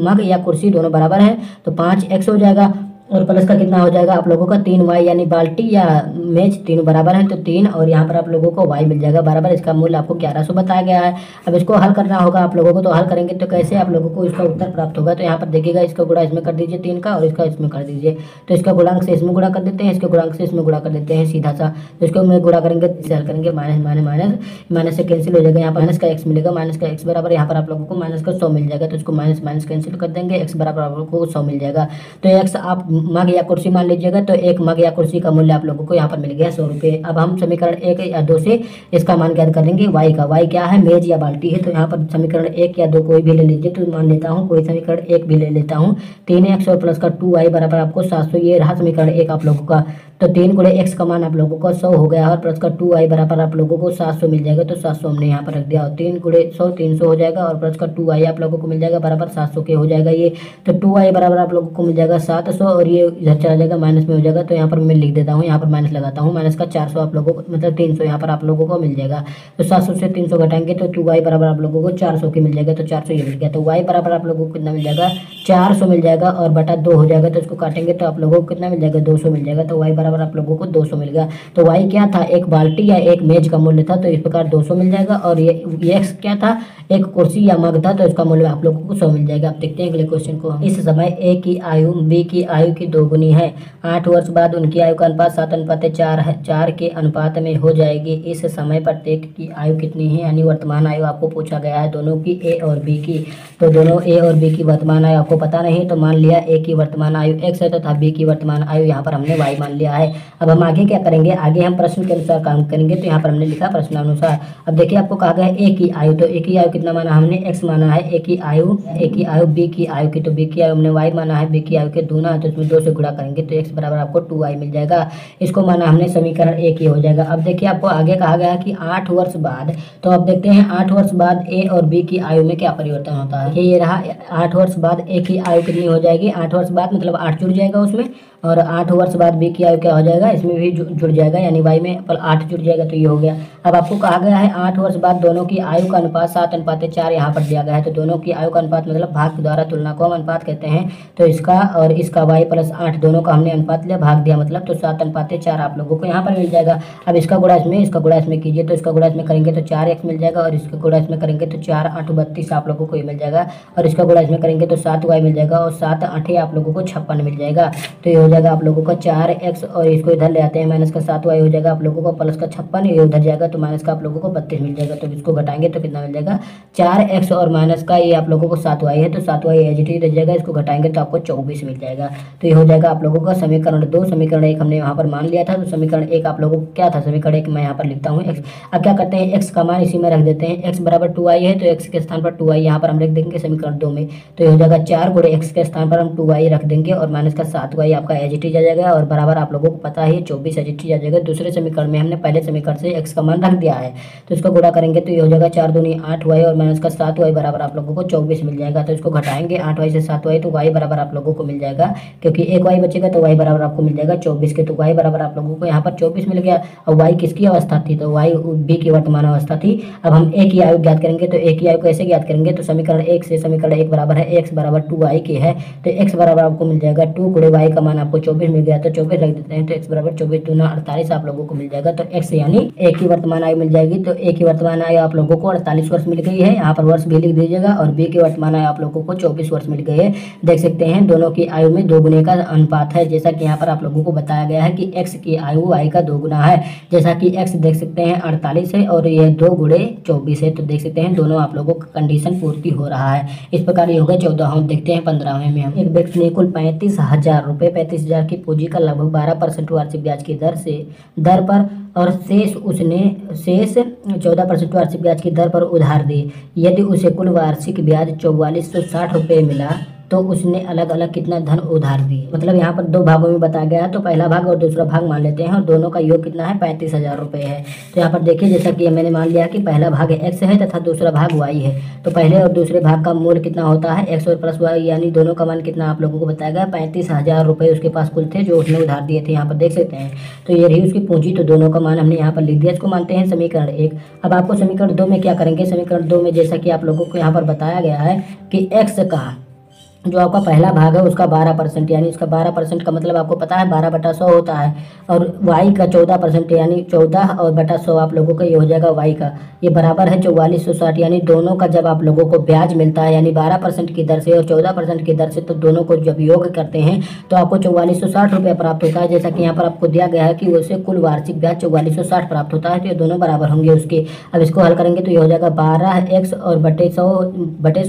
मग या कुर्सी दोनों बराबर है तो 5x हो जाएगा और प्लस का कितना हो जाएगा आप लोगों का 3y, यानी बाल्टी या मेज तीनों बराबर है तो 3 और यहाँ पर आप लोगों को y मिल जाएगा बराबर। इसका मूल्य आपको 1100 बताया गया है। अब इसको हल करना होगा आप लोगों को। तो हल करेंगे तो कैसे आप लोगों को इसका उत्तर प्राप्त होगा, तो यहाँ पर देखिएगा इसका गुणा इसमें कर दीजिए 3 का और इसका इसमें कर दीजिए। तो इसका गुणांक से इसमें गुणा कर देते हैं, इसके गुणांक से इसमें गुणा कर देते हैं सीधा सा। तो इसको में गुणा करेंगे, इसे हल करेंगे, माइनस से कैंसिल हो जाएगा, यहाँ माइनस का x मिलेगा, माइनस का x बराबर यहाँ पर आप लोगों को माइनस का 100 मिल जाएगा। तो इसको माइनस कैंसिल कर देंगे, x बराबर आप लोगों को 100 मिल जाएगा। तो x आप मग या कुर्सी मान लीजिएगा तो एक मग या कुर्सी का मूल्य आप लोगों को यहाँ पर मिल गया 100 रुपये। अब हम समीकरण 1 या 2 से इसका मान ज्ञात कर लेंगे y का। y क्या है, मेज या बाल्टी है। तो यहाँ पर समीकरण 1 या 2 कोई भी ले लीजिए, तो मान लेता हूँ कोई समीकरण 1 भी ले लेता हूँ। 3x और प्लस का 2y बराबर आपको 700, ये रहा समीकरण 1 आप लोगों का। तो 3 गुणे x का मान आप लोगों को 100 हो गया और प्लस का 2y बराबर आप लोगों को 700 मिल जाएगा। तो 700 हमने यहाँ पर रख दिया और 3 गुणे 100 300 हो जाएगा और प्लस का 2y आप लोगों को मिल जाएगा बराबर 700 के हो जाएगा ये। तो 2y बराबर आप लोगों को मिल जाएगा 700 और ये इधर चला जाएगा माइनस में हो जाएगा। तो यहाँ पर मैं लिख देता हूँ, यहाँ पर माइनस लगाता हूँ, माइनस का 400 आप लोगों को मतलब 300 यहाँ पर आप लोगों को मिल जाएगा। तो 700 से 300 घटाएंगे तो 2y बराबर आप लोगों को 400 की मिल जाएगा। तो 400 ये मिल गया। तो y बराबर आप लोगों को कितना मिल जाएगा, 400 मिल जाएगा और बटा 2 हो जाएगा। तो इसको काटेंगे तो आप लोगों को कितना मिल जाएगा, 200 मिल जाएगा। तो y बराबर आप लोगों को 200 मिल गया। तो y क्या था, एक बाल्टी या एक मेज का मूल्य था, तो इस प्रकार 200 मिल जाएगा। और ये x क्या था, एक कुर्सी या मग था, तो इसका मूल्य आप लोगों को 100 मिल जाएगा। आप देखते हैं अगले क्वेश्चन को। इस समय a की आयु b की आयु की 2 गुनी है। 8 वर्ष बाद उनकी आयु का अनुपात 7:4 है, 4 के अनुपात में हो जाएगी। इस समय प्रत्येक की आयु कितनी है, यानी वर्तमान आयु आपको पूछा गया है दोनों की, a और b की। तो दोनों a और b की वर्तमान आयु आपको पता नहीं, तो मान लिया a की वर्तमान आयु x है तथा b की वर्तमान आयु यहाँ पर हमने y मान लिया है। अब हम आगे क्या करेंगे, आगे हम प्रश्न के अनुसार काम करेंगे। तो यहाँ पर हमने लिखा प्रश्नानुसार। अब देखिए आपको कहा गया है a की आयु, तो a की आयु कितना माना हमने, x माना है। a की आयु b की आयु की, तो b की आयु हमने y माना है, b की आयु के दूना है तो इसमें 2 से गुणा करेंगे तो x बराबर आपको 2y मिल जाएगा। इसको माना हमने समीकरण 1 ही हो जाएगा। अब देखिए आपको आगे कहा गया कि 8 वर्ष बाद, तो अब देखते हैं 8 वर्ष बाद a और b की आयु में क्या परिवर्तन होता है। ये रहा 8 वर्ष बाद a की आयु कितनी हो जाएगी, 8 वर्ष बाद मतलब 8 जुड़ जाएगा उसमें और 8 वर्ष बाद बी की आयु क्या हो जाएगा, इसमें भी जुड़ जाएगा, यानी y में पर 8 जुड़ जाएगा, तो ये हो गया। अब आपको कहा गया है 8 वर्ष बाद दोनों की आयु का अनुपात 7:4 यहाँ पर दिया गया है। तो दोनों की आयु का अनुपात मतलब भाग के द्वारा तुलना को हम अनुपात कहते हैं। तो इसका और इसका y + 8 दोनों का हमने अनुपात लिया, भाग दिया मतलब, तो 7:4 आप लोगों को यहाँ पर मिल जाएगा। अब इसका गुणा इसमें कीजिए, तो इसका गुणा इसमें करेंगे तो 4x मिल जाएगा, और इसका गुणा इसमें करेंगे तो 4 8 32 आप लोगों को ये मिल जाएगा, और इसका गुणा इसमें करेंगे तो 7y मिल जाएगा, और 7 8 आप लोगों को 56 मिल जाएगा। तो ये हो जाएगा आप लोगों का 4x, और इसको इधर ले आते हैं, माइनस का 7y हो जाएगा आप लोगों को, प्लस का 56 ये उधर जाएगा, तो माइनस का आप लोगों को 32 मिल जाएगा। तो इसको घटाएंगे तो कितना मिल जाएगा, 4x और माइनस का ये आप लोगों को 7y है, तो 7y एज इट इज रह जाएगा, इसको घटाएंगे तो आपको 24 मिल जाएगा। तो ये हो जाएगा आप लोगों का समीकरण 2। समीकरण 1 हमने यहाँ पर मान लिया था, तो समीकरण 1 आप लोगों को क्या था, समीकरण 1 मैं यहाँ पर लिखता हूँ x। अब क्या करते हैं, x का मान इसी में रख देते हैं, x बराबर 2y है, तो x के स्थान पर 2y यहाँ पर हम रख देंगे समीकरण 2 में। तो ये हो जाएगा 4 गुणे x के स्थान पर हम 2y रख देंगे, और माइनस का 7y आपका एज इट इज आ जाएगा, और बराबर आप लोगों को पता है 24 एज इट इज आ जाएगा। दूसरे समीकरण में हमने पहले समीकरण से x का मान रख दिया है, तो इसको गुणा करेंगे तो ये हो जाएगा 4 दूनी 8y, और माइनस का 7y बराबर आप लोगों को 24 मिल जाएगा। तो इसको घटाएंगे 8y से 7y, तो y बराबर आप लोगों को मिल जाएगा, क्योंकि एक y बचेगा तो y बराबर आपको मिल जाएगा 24 के, तो y बराबर आप लोगों को यहाँ पर 24 मिल गया। और y किसकी अवस्था थी, तो y b की वर्तमान अवस्था थी। अब हम a की आयु ज्ञात करेंगे, तो a की आयु कैसे ज्ञात करेंगे, तो समीकरण 1 से समीकरण 1 बराबर है x बराबर 2y के है, तो x बराबर आपको मिल जाएगा 2 गुणे y का मान आपको 24 मिल गया, तो 24 रख देते हैं, तो x बराबर 24 दूना 48 आप लोगों को मिल जाएगा। तो x यानी a की वर्तमान आयु मिल जाएगी, तो a की वर्तमान आयु आप लोगों को 48 वर्ष मिल गई है, यहाँ पर वर्ष भी लिख दीजिएगा, और b की वर्तमान आयु आप लोगों को 24 वर्ष मिल गई है। देख सकते हैं दोनों की आयु में 2 गुने का अनुपात है, जैसा कि यहाँ पर आप लोगों को बताया गया है कि x की आयु y का 2 गुना है, जैसा कि x देख सकते हैं 48 है, और ये 2 गुणे 24 है, तो देख सकते हैं दोनों आप लोगों का कंडीशन पूर्ति हो रहा है। इस प्रकार ये हो गया 14। देखते हैं 15वें में हम, एक व्यक्ति ने कुल 35,000 रुपये 35,000 की पूंजी का लगभग 12% वार्षिक ब्याज की दर पर और शेष 14% वार्षिक ब्याज की दर पर उधार दी। यदि उसे कुल वार्षिक ब्याज 4460 रुपये मिला तो उसने अलग अलग कितना धन उधार दिए। मतलब यहाँ पर 2 भागों में बताया गया है, तो पहला भाग और दूसरा भाग मान लेते हैं, और दोनों का योग कितना है 35,000 रुपये है। तो यहाँ पर देखिए, जैसा कि मैंने मान लिया कि पहला भाग x है तथा दूसरा भाग y है, तो पहले और दूसरे भाग का मूल्य कितना होता है x और प्लस y, यानी दोनों का मान कितना आप लोगों को बताया गया 35,000 रुपये उसके पास कुल थे जो उसने उधार दिए थे। यहाँ पर देख सकते हैं, तो ये रही उसकी पूंजी, तो दोनों का मान हमने यहाँ पर लिख दिया। इसको मानते हैं समीकरण 1। अब आपको समीकरण 2 में क्या करेंगे, समीकरण 2 में जैसा कि आप लोगों को यहाँ पर बताया गया है कि x का जो आपका पहला भाग है उसका 12%, यानी इसका 12% का मतलब आपको पता है 12/100 होता है, और y का 14%, यानी 14 और बटा 100 आप लोगों का ये हो जाएगा y का, ये बराबर है 4460। यानी दोनों का जब आप लोगों को ब्याज मिलता है, यानी 12% की दर से और 14% की दर से, तो दोनों को जब योग करते हैं तो आपको 4460 रुपये प्राप्त होता है। जैसा कि यहाँ पर आपको दिया गया है कि उसे कुल वार्षिक ब्याज 4460 प्राप्त होता है, तो ये दोनों बराबर होंगे उसके। अब इसको हल करेंगे तो ये हो जाएगा 12x और बटे 100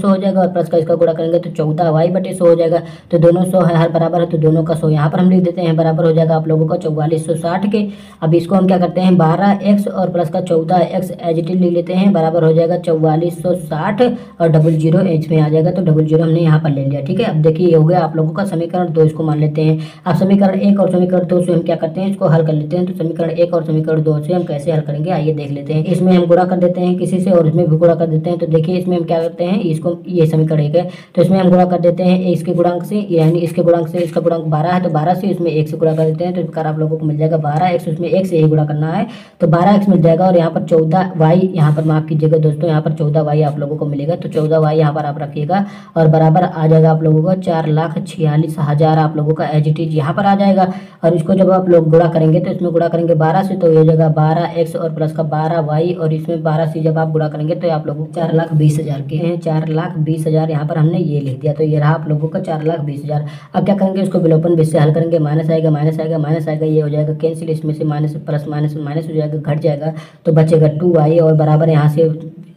हो जाएगा, और प्लस का इसका गुणा करेंगे तो 14y बटे 100 हो जाएगा। तो दोनों 100 है, हर बराबर है, तो दोनों का 100 यहाँ पर हम लिख देते हैं, बराबर हो जाएगा आप लोगों का 4460 के। अब इसको हम क्या करते हैं 12x और प्लस का 14x एज इट इज लिख लेते हैं, बराबर हो जाएगा 4460, और 00 एच में आ जाएगा, तो 00 हमने यहाँ पर ले लिया। ठीक है, अब देखिए ये हो गया आप लोगों का समीकरण 2, इसको मान लेते हैं। अब समीकरण 1 और समीकरण 2 से हम क्या करते हैं, इसको हल कर लेते हैं। तो समीकरण 1 और समीकरण 2 से हम कैसे हल करेंगे आइए देख लेते हैं। इसमें हम गुणा कर देते हैं किसी से, और इसमें भी गुणा कर देते हैं। तो देखिए इसमें हम क्या करते हैं, इसको ये समीकरण 1 है, तो इसमें हम गुणा कर देते हैं इसके गुणांक से, यानी इसके गुणांक से, इसका गुणांक 12 है, तो 12 से इसमें 1 से गुणा कर देते हैं, तो इस प्रकार आप लोगों को मिल जाएगा 12x, उसमें 1 से ही गुणा करना है, तो 12x मिल जाएगा। और यहाँ पर 14y, यहाँ पर माफ कीजिएगा दोस्तों, यहाँ पर 14y आप लोगों को मिलेगा, तो 14y यहाँ पर आप रखिएगा, और बराबर आ जाएगा आप लोगों का 4,46,000 आप लोगों का एज इट इज यहाँ पर आ जाएगा। और इसको जब आप लोग गुणा करेंगे तो इसमें गुणा करेंगे 12 से, तो ये हो जाएगा 12x और प्लस का 12y, और इसमें 12 से जब आप गुणा करेंगे तो आप लोगों को 4,20,000 के हैं, 4,20,000 यहाँ पर हमने ये लिख दिया, तो ये रहा आप लोगों का 4,20,000। अब क्या करेंगे, इसको विलोपन विधि से हल करेंगे, माइनस आएगा माइनस आएगा माइनस आएगा, ये हो जाएगा कैंसिल, इसमें से माइनस प्लस माइनस माइनस हो जाएगा, घट जाएगा, तो बचेगा 2y, और बराबर यहाँ से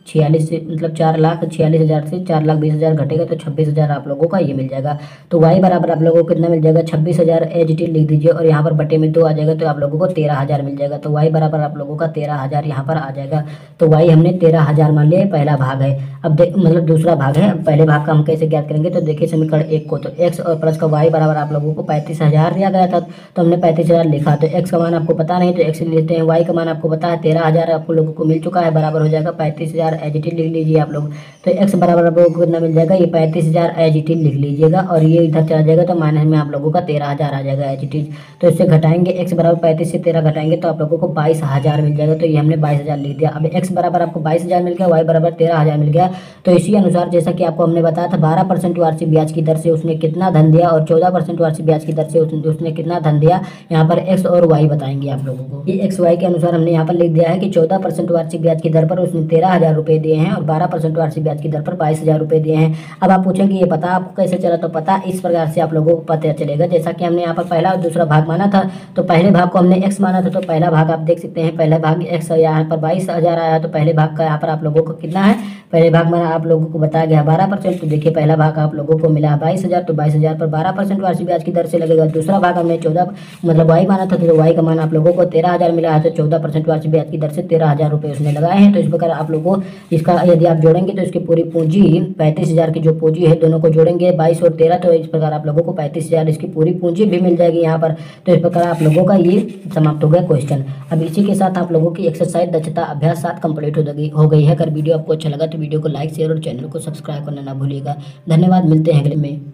46 से मतलब 4,46,000 से 4,20,000 घटेगा, तो 26,000 आप लोगों का ये मिल जाएगा। तो y बराबर आप लोगों को कितना मिल जाएगा 26,000 एज इट इज लिख दीजिए, और यहाँ पर बटे में 2 आ जाएगा, तो आप लोगों को 13,000 मिल जाएगा। तो y बराबर आप लोगों का 13,000 यहाँ पर आ जाएगा। तो y हमने 13,000 मान लिया, पहला भाग है। अब मतलब दूसरा भाग है, पहले भाग का हम कैसे ज्ञात करेंगे, तो देखिए समीकरण 1 को, तो x और प्लस का y बराबर आप लोगों को 35,000 दिया गया था, तो हमने 35,000 लिखा। तो x का मान आपको पता नहीं, तो x लेते हैं, y का मान आपको पता है 13,000 आपको लोगों को मिल चुका है, बराबर हो जाएगा 35,000 एज इट इज लिख लीजिए आप लोग। तो x बराबर आप लोगों को कितना मिल जाएगा, ये 35,000 एज इट इज लिख लीजिएगा, और ये इधर चला जाएगा तो माइनस में आप लोगों का 13,000 आ जाएगा एज इट इज। तो इससे घटाएंगे, x बराबर 35 से 13 घटाएंगे तो आप लोगों को 22,000 मिल जाएगा। तो ये हमने 22,000 लिख दिया। अब x बराबर आपको 22,000 मिल गया, y बराबर 13,000 मिल गया। तो इसी अनुसार जैसा कि आपको हमने बताया था 12% वार्षिक ब्याज की दर से उसने कितना धन दिया और 14% वार्षिक ब्याज की दर से उसने कितना धन दिया, यहाँ पर x और y बताएंगे आप लोगों को। ये x y के अनुसार हमने यहाँ पर लिख दिया है कि 14% वार्षिक ब्याज की दर पर उसने 13,000 रुपए दिए हैं और 12% वार्षिक ब्याज की दर पर 22,000 रुपए दिए हैं। अब आप पूछेंगे ये पता आपको कैसे चला, तो पता इस प्रकार से आप लोगों को पता चलेगा। जैसा कि हमने यहाँ पर पहला और दूसरा भाग माना था, तो पहले भाग को हमने x माना था, तो पहला भाग आप देख सकते हैं, पहला भाग x यहाँ पर 22,000 आया, तो पहले भाग का यहाँ पर आप लोगों को कितना है, पहले भाग में आप लोगों को बताया गया 12%। तो देखिए पहला भाग आप लोगों को मिला 22,000, तो 22,000 पर 12% वार्षिक ब्याज की दर से लगेगा। दूसरा भाग हमने 14 मतलब y माना था, तो y का मान आप लोगों को 13,000 मिला है, तो 14% वार्षिक ब्याज की दर से 13,000 रुपये उसने लगाए हैं। तो इस प्रकार आप लोगों को इसका यदि आप जोड़ेंगे तो इसकी पूरी पूंजी 35,000 की जो पूंजी है, दोनों को जोड़ेंगे 22 और 13, तो इस प्रकार आप लोगों को 35,000 इसकी पूरी पूंजी भी मिल जाएगी यहाँ पर। तो इस प्रकार आप लोगों का ये समाप्त हो गया क्वेश्चन। अब इसी के साथ आप लोगों की एक्सरसाइज दक्षता अभ्यास 7 कंप्लीट हो गई है। अगर वीडियो आपको अच्छा लगा तो वीडियो को लाइक शेयर और चैनल को सब्सक्राइब करना ना भूलिएगा। धन्यवाद, मिलते हैं अगले में।